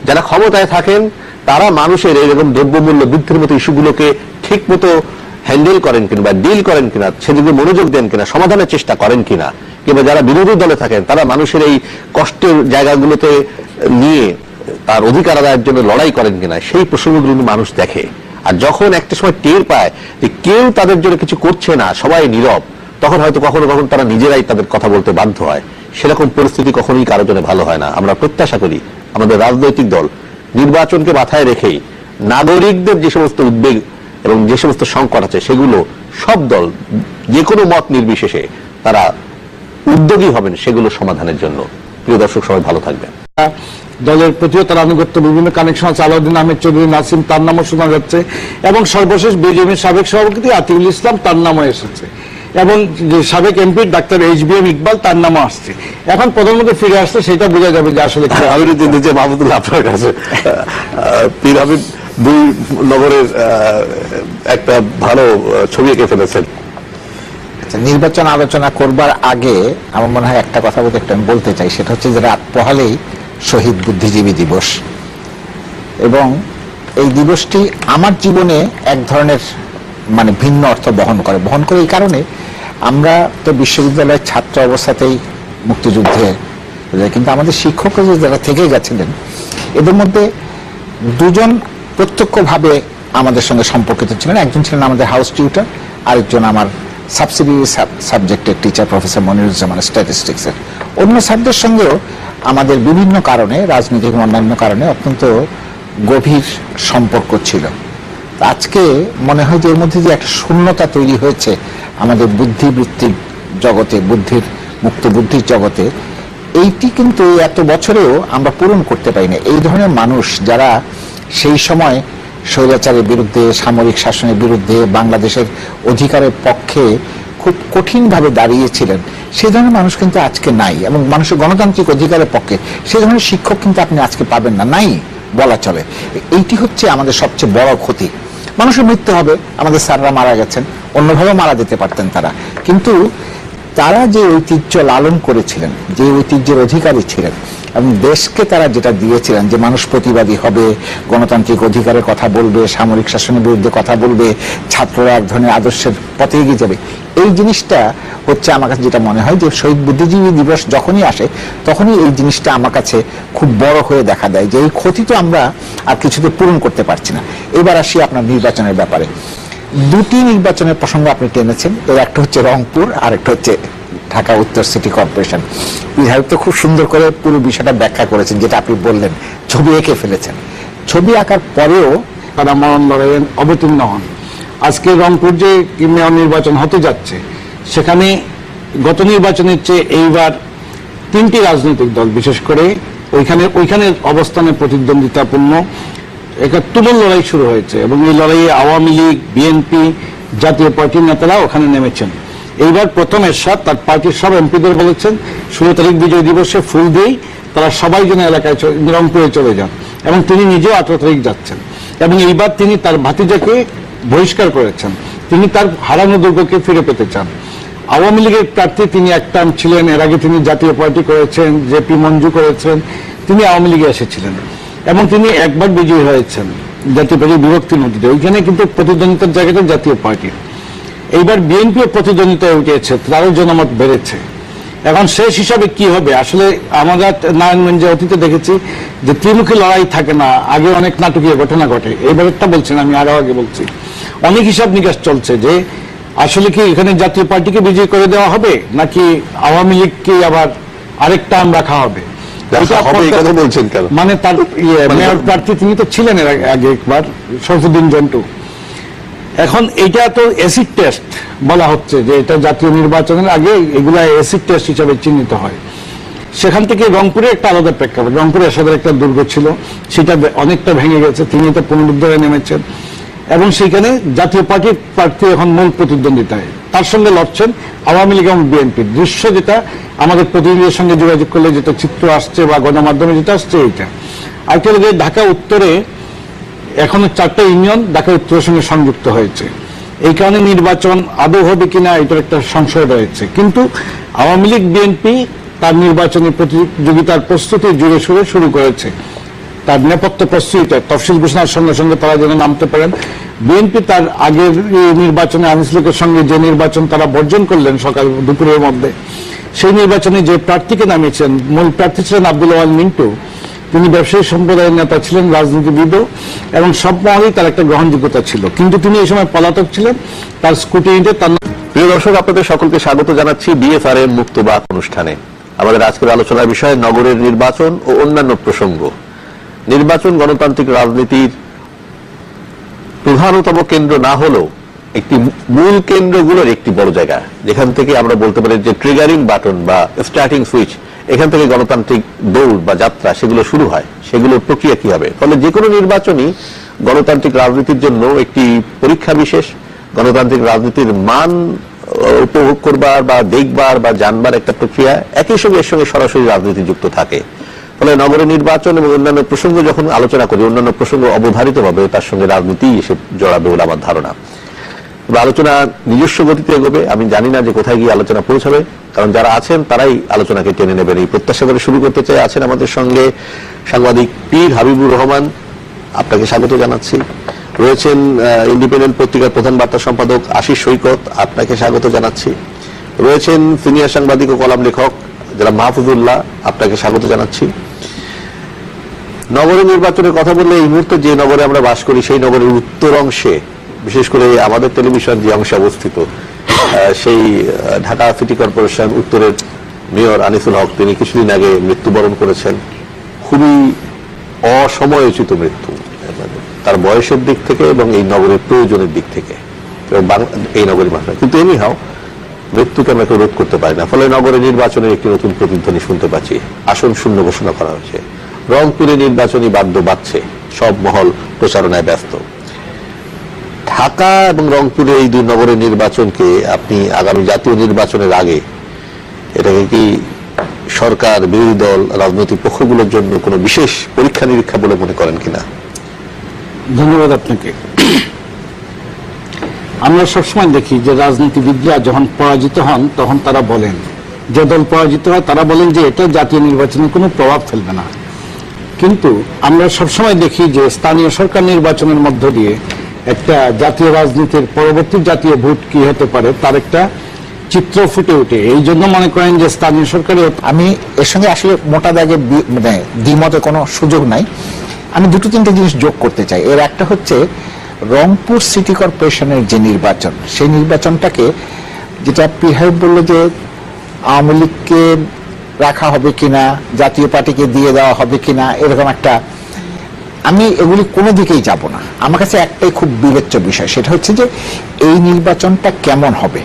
যারা ক্ষমতায় থাকেন তারা মানুষের এরকম দ্রব্যমূল্য বৃদ্ধির মতো ইস্যুগুলোকে ঠিক মতো হ্যান্ডেল করেন কিনা বা ডিল করেন কিনা, সেদিকে মনোযোগ দেন কিনা, সমাধানের চেষ্টা করেন কিনা, কিংবা যারা বিরোধী দলে থাকেন তারা মানুষের এই কষ্টের জায়গাগুলোতে নিয়ে তার অধিকার আদায়ের জন্য লড়াই করেন কিনা, সেই প্রসঙ্গগুলো মানুষ দেখে। আর যখন একটা সময় টের পায় যে কেউ তাদের জন্য কিছু করছে না, সবাই নীরব, তখন হয়তো কখনো কখনো তারা নিজেরাই তাদের কথা বলতে বাধ্য হয়। সেরকম পরিস্থিতি কখনোই কারোর জন্য ভালো হয় না। আমরা প্রত্যাশা করি আমাদের রাজনৈতিক দল নির্বাচনকে মাথায় রেখেই নাগরিকদের যে সমস্ত উদ্বেগ এবং যে সমস্ত সংকট আছে, সেগুলো সব দল যে কোনো মত নির্বিশেষে তারা উদ্যোগী হবেন সেগুলো সমাধানের জন্য। প্রিয় দর্শক, সবাই ভালো থাকবেন। দলের প্রতিও তার আনুগত্য, বিভিন্ন কানেকশন আছে। আলাউদ্দিন আহমেদ চৌধুরী নাসিম, তার নামও শোনা যাচ্ছে, এবং সর্বশেষ বিজেপির সাবেক সভাপতি আতিউল ইসলাম, তার নামও এসেছে, এবং যে সাবেক এমপি ডাক্তার HBM ইকবাল, তার নামও আসছে। এখন প্রধানমন্ত্রী ফিরে আসছে, সেটা বোঝা যাবে যে আসলে আমি যে মাহমুদুল্লাহ আপনার কাছে পীর হাবিব 2 নগরের একটা ভালো ছবি এঁকে ফেলেছেন। নির্বাচন আলোচনা করবার আগে আমার মনে হয় একটা কথা আমি বলতে চাই, সেটা হচ্ছে যে রাত পোহালেই শহীদ বুদ্ধিজীবী দিবস, এবং এই দিবসটি আমার জীবনে এক ধরনের মানে ভিন্ন অর্থ বহন করে এই কারণে, আমরা তো বিশ্ববিদ্যালয়ের ছাত্র অবস্থাতেই মুক্তিযুদ্ধে, কিন্তু আমাদের শিক্ষকরা যারা থেকে গেছিলেন, এদের মধ্যে 2 জন প্রত্যক্ষভাবে আমাদের সঙ্গে সম্পর্কিত ছিলেন। একজন ছিলেন আমাদের হাউস টিউটার, আরেকজন আমার সাবসিডিয়ারি সাবজেক্টের টিচার প্রফেসর মনিরুজ্জামান স্ট্যাটিস্টিক্সের। অন্য স্যারদের সঙ্গেও আমাদের বিভিন্ন কারণে, রাজনৈতিক এবং অন্যান্য কারণে অত্যন্ত গভীর সম্পর্ক ছিল। আজকে মনে হয় যে এর মধ্যে যে একটা শূন্যতা তৈরি হয়েছে আমাদের বুদ্ধিবৃত্তিক জগতে, মুক্ত বুদ্ধির জগতে, এইটি কিন্তু এত বছরেও আমরা পূরণ করতে পারি না। এই ধরনের মানুষ যারা সেই সময় স্বৈরাচারের বিরুদ্ধে, সামরিক শাসনের বিরুদ্ধে, বাংলাদেশের অধিকারের পক্ষে খুব কঠিনভাবে দাঁড়িয়েছিলেন, সেই ধরনের মানুষ কিন্তু আজকে নাই। এবং মানুষের গণতান্ত্রিক অধিকারের পক্ষে সেই ধরনের শিক্ষক কিন্তু আপনি আজকে পাবেন না, নাই বলা চলে। এইটি হচ্ছে আমাদের সবচেয়ে বড় ক্ষতি। মানুষের মৃত্যু হবে, আমাদের স্যাররা মারা গেছেন, অন্যভাবে মারা যেতে পারতেন তারা, কিন্তু তারা যে ঐতিহ্য লালন করেছিলেন, যে ঐতিহ্যের অধিকারী ছিলেন, এবং দেশকে তারা যেটা দিয়েছিলেন যে মানুষ প্রতিবাদী হবে, গণতান্ত্রিক অধিকারের কথা বলবে, সামরিক শাসনের বিরুদ্ধে কথা বলবে, ছাত্ররা এক ধরনের আদর্শের পথে এগিয়ে যাবে, এই জিনিসটা হচ্ছে আমার কাছে যেটা মনে হয় যে শহীদ বুদ্ধিজীবী দিবস যখনই আসে তখনই এই জিনিসটা আমার কাছে খুব বড় হয়ে দেখা দেয় যে এই ক্ষতি তো আমরা আর কিছুতে পূরণ করতে পারছি না। এবার আসি আপনার নির্বাচনের ব্যাপারে। দুটি নির্বাচনের প্রসঙ্গ আপনি টেনেছেন, এর একটা হচ্ছে রংপুর আর একটা হচ্ছে ঢাকা উত্তর সিটি কর্পোরেশন। বিধায়ক তো খুব সুন্দর করে পুরো বিষয়টা ব্যাখ্যা করেছেন, যেটা আপনি বললেন, ছবি এঁকে ফেলেছেন। ছবি আঁকার পরেও তারা মরণ লড়াইয়ে অবতীর্ণ হন। আজকে রংপুর যে মেয়র নির্বাচন হতে যাচ্ছে, সেখানে গত নির্বাচনের চেয়ে এইবার তিনটি রাজনৈতিক দল, বিশেষ করে ওইখানে অবস্থানে প্রতিদ্বন্দ্বিতাপূর্ণ একটা তুমুল লড়াই শুরু হয়েছে, এবং এই লড়াইয়ে আওয়ামী লীগ, বিএনপি, জাতীয় পার্টির নেতারা ওখানে নেমেছেন। এইবার প্রথম এরশাদ তার পার্টির সব এমপিদের বলেছেন 16 তারিখ বিজয় দিবসে ফুল দিয়েই তারা সবাই যেন এলাকায় রংপুরে চলে যান, এবং তিনি নিজেও 18 তারিখ যাচ্ছেন। এবং এইবার তিনি তার ভাতিজাকে বহিষ্কার করেছেন, তিনি তার হারানো দুর্গকে ফিরে পেতে চান। আওয়ামী লীগের প্রার্থী তিনি এক টার্ম ছিলেন, এর আগে তিনি জাতীয় পার্টি করেছেন, জেপি মঞ্জু করেছেন, তিনি আওয়ামী লীগে এসেছিলেন এবং তিনি একবার বিজয়ী হয়েছেন জাতীয় পার্টি বিভক্তি নদীতে। ওইখানে কিন্তু প্রতিদ্বন্দ্বিতার জায়গাটা জাতীয় পার্টি। এইবার বিএনপিও প্রতিদ্বন্দ্বিতায় উঠেছে, তারও জনমত বেড়েছে। এখন শেষ হিসাবে কি হবে? আসলে আমরা নারায়ণগঞ্জে অতীতে দেখেছি যে ত্রিমুখী লড়াই থাকে না, আগে অনেক নাটকীয় ঘটনা ঘটে। এইবারেরটা বলছেন, আমি আরো আগে বলছি, অনেক হিসাব নিকাশ চলছে যে আসলে কি এখানে জাতীয় পার্টিকে বিজয়ী করে দেওয়া হবে, নাকি আওয়ামী লীগকে আবার আরেকটা রাখা হবে। মানে তার মেয়র প্রার্থী তিনি তো ছিলেন এর আগে একবার, শরফুদ্দিন জন্টু। এখন এটা তো অ্যাসিড টেস্ট বলা হচ্ছে যে এটা জাতীয় নির্বাচনের আগে এগুলা অ্যাসিড টেস্ট হিসাবে চিহ্নিত হয়। সেখান থেকে রংপুরে একটা আলাদা প্রেক্ষাপট। রংপুরে এরশাদের একটা দুর্গ ছিল, সেটা অনেকটা ভেঙে গেছে, তিনি এটা পুনরুদ্ধারে নেমেছেন, এবং সেখানে জাতীয় পার্টির প্রার্থী এখন মূল প্রতিদ্বন্দ্বিতায়, তার সঙ্গে লড়ছেন আওয়ামী লীগ এবং বিএনপির। দৃশ্য যেটা আমাদের প্রতিনিধিদের সঙ্গে যোগাযোগ করলে যেটা চিত্র আসছে বা গণমাধ্যমে যেটা আসছে এইটা। আরেকটা যে ঢাকা উত্তরে এখনো 4টা ইউনিয়ন ঢাকা উত্তরের সঙ্গে সংযুক্ত হয়েছে, এই কারণে নির্বাচন আদৌ হবে কিনা এটার একটা সংশয় রয়েছে। কিন্তু আওয়ামী লীগ বিএনপি তার নির্বাচনী প্রতিযোগিতার প্রস্তুতি জুড়ে সুরে শুরু করেছে, তার নিরাপত্তা প্রস্তুতিটা তফসিল ঘোষণার সঙ্গে সঙ্গে তারা যেন নামতে পারেন। বিএনপি তার আগের নির্বাচনে আনিসুলের সঙ্গে যে নির্বাচন তারা বর্জন করলেন সকাল দুপুরের মধ্যে, সেই নির্বাচনে যে প্রার্থীকে নামিয়েছেন, মূল প্রার্থী ছিলেন আব্দুল ওয়াল মিন্টু। তিনি ব্যবসায়ী সম্প্রদায়ের নেতা ছিলেন, রাজনীতিবিদও, এবং সব মহলেই তার একটা গ্রহণযোগ্যতা ছিল, কিন্তু তিনি এই সময় পলাতক ছিলেন। তার স্কুটিনিতে তার। প্রিয় দর্শক, আপনাদের সকলকে স্বাগত জানাচ্ছি বিএফআরএম মুক্তবাক অনুষ্ঠানে। আমাদের আজকের আলোচনার বিষয় নগরের নির্বাচন ও অন্যান্য প্রসঙ্গ। নির্বাচন গণতান্ত্রিক রাজনীতির প্রধানতম কেন্দ্র না হলেও একটি মূল কেন্দ্রগুলোর একটি বড় জায়গা, যেখান থেকে আমরা বলতে পারি যে ট্রিগারিং বাটন বা স্টার্টিং সুইচ, এখান থেকে গণতান্ত্রিক দৌড় বা যাত্রা সেগুলো শুরু হয়। সেগুলোর প্রক্রিয়া কি হবে? ফলে যে কোনো নির্বাচনই গণতান্ত্রিক রাজনীতির জন্য একটি পরীক্ষা বিশেষ, গণতান্ত্রিক রাজনীতির মান উপভোগ করবার বা দেখবার বা জানবার একটা প্রক্রিয়া, একই সঙ্গে এর সঙ্গে সরাসরি রাজনীতি যুক্ত থাকে। ফলে নগরের নির্বাচন এবং অন্যান্য প্রসঙ্গ যখন আলোচনা করি, অন্যান্য প্রসঙ্গ অবধারিতভাবে তার সঙ্গে রাজনীতি এসে জড়াবে বলে আমার ধারণা। আলোচনা নিজস্ব গতিতে এগোবে, আমি জানি না যে কোথায় গিয়ে আলোচনা পৌঁছাবে, কারণ যারা আছেন তারাই আলোচনাকে টেনে নেবেন এই প্রত্যাশা করে শুরু করতে চাই। আছেন আমাদের সঙ্গে সাংবাদিক পীর হাবিবুর রহমান, আপনাকে স্বাগত জানাচ্ছি। রয়েছেন ইন্ডিপেন্ডেন্ট পত্রিকার প্রধান বার্তা সম্পাদক আশিস সৈকত, আপনাকে স্বাগত জানাচ্ছি। রয়েছেন সিনিয়র সাংবাদিক ও কলাম লেখক যারা মাহফুজুল্লাহ, আপনাকে স্বাগত জানাচ্ছি। নগরের নির্বাচনের কথা বললে এই মুহূর্তে যে নগরে আমরা বাস করি সেই নগরের উত্তর অংশে, বিশেষ করে আমাদের টেলিভিশন যে অংশে অবস্থিত, সেই ঢাকা সিটি কর্পোরেশন উত্তরের মেয়র আনিসুল হক, তিনি কিছুদিন আগে মৃত্যুবরণ করেছেন। খুবই অসময়োচিত মৃত্যু, তার বয়সের দিক থেকে এবং এই নগরের প্রয়োজনের দিক থেকে, এই নগরীর ভাষা। কিন্তু এনিহাও মৃত্যুকে আমরা কেউ রোধ করতে পারি না। ফলে নগরের নির্বাচনের একটি নতুন প্রতিধ্বনি শুনতে পাচ্ছি, আসন শূন্য ঘোষণা করা হয়েছে। রংপুরে নির্বাচনী বাদ্য বাজছে, সব মহল প্রচারণায় ব্যস্ত। ঢাকা এবং রংপুরে এই দুই নগরের নির্বাচনকে আপনি আগামী জাতীয় নির্বাচনের আগে এটাকে কি সরকার, বিরোধী দল, রাজনৈতিক পক্ষগুলোর জন্য কোনো বিশেষ পরীক্ষা নিরীক্ষা বলে মনে করেন কিনা? ধন্যবাদ আপনাকে। আমরা সবসময় দেখি যে রাজনীতিবিদরা যখন পরাজিত হন তখন তারা বলেন, যে দল পরাজিত হয় তারা বলেন যে এটা জাতীয় নির্বাচনে কোনো প্রভাব ফেলবে না। কিন্তু আমরা সবসময় দেখি যে স্থানীয় সরকার নির্বাচনের মধ্য দিয়ে একটা জাতীয় রাজনীতির পরবর্তী জাতীয় ভোট কি হতে পারে তার একটা চিত্র ফুটে ওঠে। এই জন্য মনে করেন যে স্থানীয় সরকারের, আমি এর সঙ্গে আসলে মোটা দাগে মানে দ্বিমতে কোনো সুযোগ নাই। আমি দুটো তিনটে জিনিস যোগ করতে চাই। এর একটা হচ্ছে রংপুর সিটি কর্পোরেশনের যে নির্বাচন, সেই নির্বাচনটাকে যেটা পিহাইব বলল যে আওয়ামী লীগকে রাখা হবে কিনা, জাতীয় পার্টিকে দিয়ে দেওয়া হবে কিনা, এরকম একটা, আমি এগুলি কোনো দিকেই যাব না। আমার কাছে একটাই খুব বিবেচ্য বিষয়, সেটা হচ্ছে যে এই নির্বাচনটা কেমন হবে,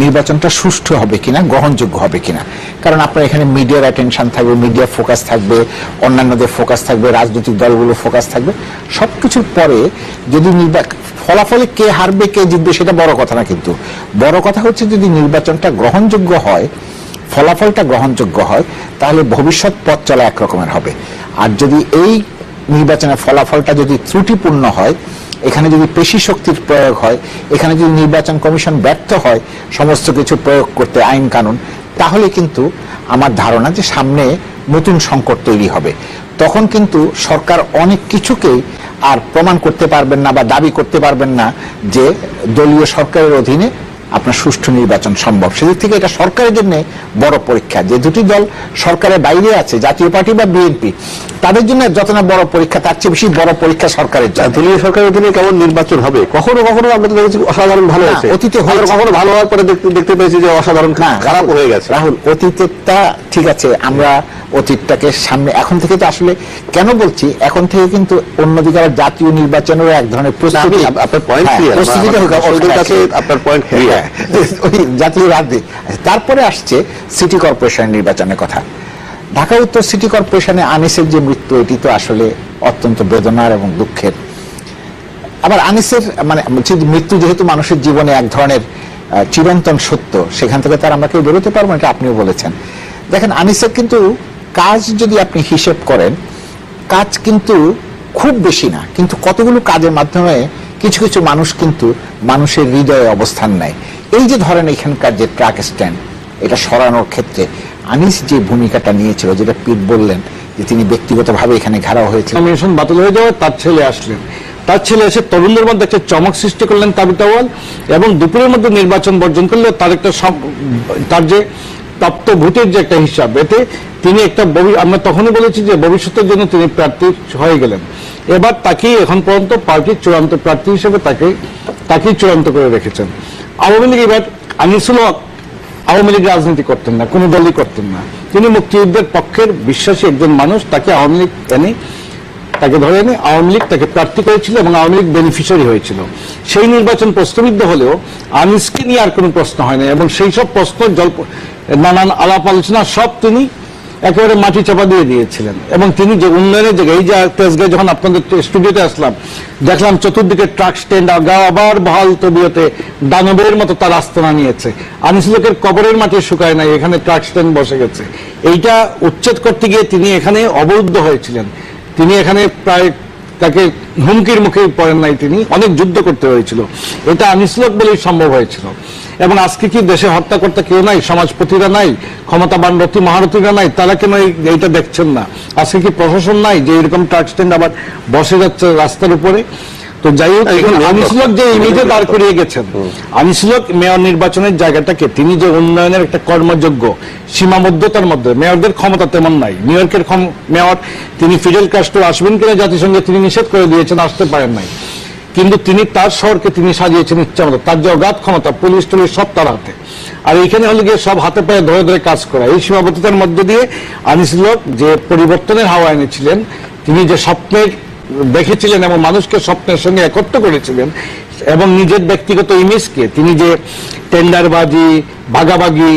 নির্বাচনটা সুষ্ঠু হবে কিনা, গ্রহণযোগ্য হবে কিনা। কারণ আপনার এখানে মিডিয়ার অ্যাটেনশন থাকবে, মিডিয়ার ফোকাস থাকবে, অন্যান্যদের ফোকাস থাকবে, রাজনৈতিক দলগুলোর ফোকাস থাকবে। সবকিছুর পরে যদি ফলাফলে কে হারবে কে জিতবে সেটা বড় কথা না, কিন্তু বড় কথা হচ্ছে যদি নির্বাচনটা গ্রহণযোগ্য হয়, ফলাফলটা গ্রহণযোগ্য হয়, তাহলে ভবিষ্যৎ পথ চলা একরকমের হবে। আর যদি এই নির্বাচনের ফলাফলটা যদি ত্রুটিপূর্ণ হয়, এখানে যদি পেশি শক্তির প্রয়োগ হয়, এখানে যদি নির্বাচন কমিশন ব্যর্থ হয় সমস্ত কিছু প্রয়োগ করতে, আইন কানুন, তাহলে কিন্তু আমার ধারণা যে সামনে নতুন সংকট তৈরি হবে। তখন কিন্তু সরকার অনেক কিছুকেই আর প্রমাণ করতে পারবেন না বা দাবি করতে পারবেন না যে দলীয় সরকারের অধীনে আপনার সুষ্ঠু নির্বাচন সম্ভব। সেদিক থেকে এটা সরকারের জন্য বড় পরীক্ষা। যে দুটি দল সরকারের বাইরে আছে, জাতীয় পার্টি বা বিএনপি, তাদের জন্য যত না বড় পরীক্ষা, তার চেয়ে বেশি বড় পরীক্ষা সরকারের জন্য। দলীয় সরকারের অধীনে কেমন নির্বাচন হবে? কখনো কখনো আমরা দেখেছি অসাধারণ ভালো হয়েছে, অতীতে হয়েছে, কখনো ভালো হওয়ার পরে দেখতে পেয়েছি যে অসাধারণ খারাপ হয়ে গেছে। রাহুল, অতীতেরটা ঠিক আছে, আমরা অতীতটাকে সামনে, এখন থেকে তো আসলে কেন বলছি, এখন থেকে কিন্তু অন্যদিকে আবার জাতীয় নির্বাচনেরও এক ধরনের প্রস্তুতি, আপনার পয়েন্ট ক্লিয়ার, আপনার পয়েন্ট ক্লিয়ার, ওই জাতীয় রাজনীতি। তারপরে আসছে সিটি কর্পোরেশনের নির্বাচনের কথা। ঢাকা উত্তর সিটি কর্পোরেশনে আনিসের যে মৃত্যু, এটি তো আসলে অত্যন্ত বেদনার এবং দুঃখের। আবার আনিসের মানে মৃত্যু যেহেতু মানুষের জীবনে এক ধরনের চিরন্তন সত্য, সেখান থেকে তার আমরা কেউ বেরোতে পারবো না, এটা আপনিও বলেছেন। দেখেন, আনিসের কিন্তু কাজ যদি আপনি হিসেব করেন, কাজ কিন্তু খুব বেশি না, কিন্তু কতগুলো কাজের মাধ্যমে কিছু কিছু মানুষ কিন্তু মানুষের হৃদয়ে অবস্থান নেয়। এই যে ধরেন এখানকার যে ট্রাক স্ট্যান্ড, এটা সরানোর ক্ষেত্রে আনিস যে ভূমিকাটা নিয়েছিল, যেটা পীর বললেন যে তিনি ব্যক্তিগতভাবে এখানে ঘেরাও হয়েছে, নমিনেশন বাতিল হয়ে যাওয়ার তার ছেলে আসলেন, তার ছেলে এসে তরুণদের মধ্যে একটা চমক সৃষ্টি করলেন তাবিতাওয়াল, এবং দুপুরের মধ্যে নির্বাচন বর্জন করলে তার একটা তার যে প্রাপ্ত ভোটের যে একটা হিসাব, এতে তিনি একটা আমরা তখনই বলেছি যে ভবিষ্যতের জন্য তিনি প্রার্থী হয়ে গেলেন। এবার তাকেই এখন পর্যন্ত পার্টির চূড়ান্ত প্রার্থী হিসেবে তাকেই চূড়ান্ত করে রেখেছেন। আওয়ামী লীগ এবার আনিসুল হক আওয়ামী লীগ রাজনীতি করতেন না, কোনো দলই করতেন না, তিনি মুক্তিযুদ্ধের পক্ষের বিশ্বাসী একজন মানুষ। তাকে আওয়ামী লীগ তাকে ধরে এনে আওয়ামী লীগ তাকে প্রার্থী করেছিল এবং আওয়ামী লীগ বেনিফিশিয়ারি হয়েছিল। সেই নির্বাচন প্রশ্নবিদ্ধ হলেও আনিসকে নিয়ে আর কোনো প্রশ্ন হয় না, এবং সেই সব প্রশ্ন নানান আলাপ আলোচনা সব তিনি একেবারে মাটি চাপা দিয়ে দিয়েছিলেন। এবং তিনি যে উন্নয়নের জায়গায়, এই যে তেজগাঁয় যখন আপনাদের স্টুডিওতে আসলাম, দেখলাম চতুর্দিকে ট্রাক স্ট্যান্ড, আবার বহাল তবিয়তে দানবের মতো তার আস্তনা নিয়েছে। আনিসুলকের কবরের মাটি শুকায় নাই, এখানে ট্রাক স্ট্যান্ড বসে গেছে। এইটা উচ্ছেদ করতে গিয়ে তিনি এখানে অবরুদ্ধ হয়েছিলেন, তিনি এখানে প্রায় তাকে হুমকির মুখে পড়েন নাই, তিনি অনেক যুদ্ধ করতে হয়েছিল। এটা আনিসুলক বলেই সম্ভব হয়েছিল। এবং আজকে কি দেশে হত্যাকর্তা কেউ নাই, সমাজপতিরা নাই, ক্ষমতাবান রতি মহারথীরা নাই, তারা কেন এইটা দেখছেন না? আজকে কি প্রশাসন নাই যে এরকম ট্রাক স্ট্যান্ড আবার বসে যাচ্ছে রাস্তার উপরে? তো যাই হোক, আনিসুল হক যে ইমেজে দাঁড় করিয়ে গেছেন, আনিসুল হক মেয়র নির্বাচনের জায়গাটাকে তিনি যে উন্নয়নের একটা কর্মযোগ্য সীমাবদ্ধতার মধ্যে, মেয়রদের ক্ষমতা তেমন নাই, নিউ ইয়র্কের মেয়র তিনি ফিডেল কাস্ট্রো আসবেন কিনা জাতিসংঘে তিনি নিষেধ করে দিয়েছেন, আসতে পারেন নাই, কিন্তু তিনি তার শহরকে তিনি সাজিয়েছেন ইচ্ছা মতো, তার যে অগাধ ক্ষমতা, পুলিশ টুলিশ সব তার হাতে, আর এইখানে হলে গিয়ে সব হাতে পায়ে ধরে ধরে কাজ করা। এই সীমাবদ্ধতার মধ্য দিয়ে আনিসুল হক যে পরিবর্তনের হাওয়া এনেছিলেন, তিনি যে স্বপ্নের দেখেছিলেন এবং মানুষকে স্বপ্নের সঙ্গে একত্র করেছিলেন, এবং নিজের ব্যক্তিগত ইমেজকে তিনি যে টেন্ডারবাজি, ভাগাভাগি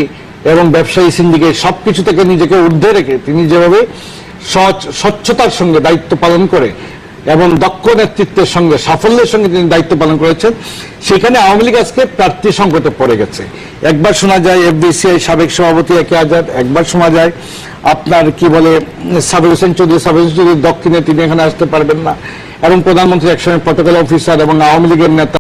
এবং ব্যবসায়ী সিন্ডিকেট সবকিছু থেকে নিজেকে ঊর্ধ্বে রেখে তিনি যেভাবে স্বচ্ছতার সঙ্গে দায়িত্ব পালন করে এবং দক্ষ নেতৃত্বের সঙ্গে সাফল্যের সঙ্গে তিনি দায়িত্ব পালন করেছেন, সেখানে আওয়ামী লীগ আজকে প্রার্থী সংকটে পড়ে গেছে। একবার শোনা যায় এফবিসিআই সাবেক সভাপতি একে আজাদ, একবার শোনা যায় আপনার কি বলে সাবির হোসেন চৌধুরী দক্ষিণে তিনি এখানে আসতে পারবেন না, এবং প্রধানমন্ত্রী একসময় প্রটোকল অফিসার এবং আওয়ামী লীগের নেতা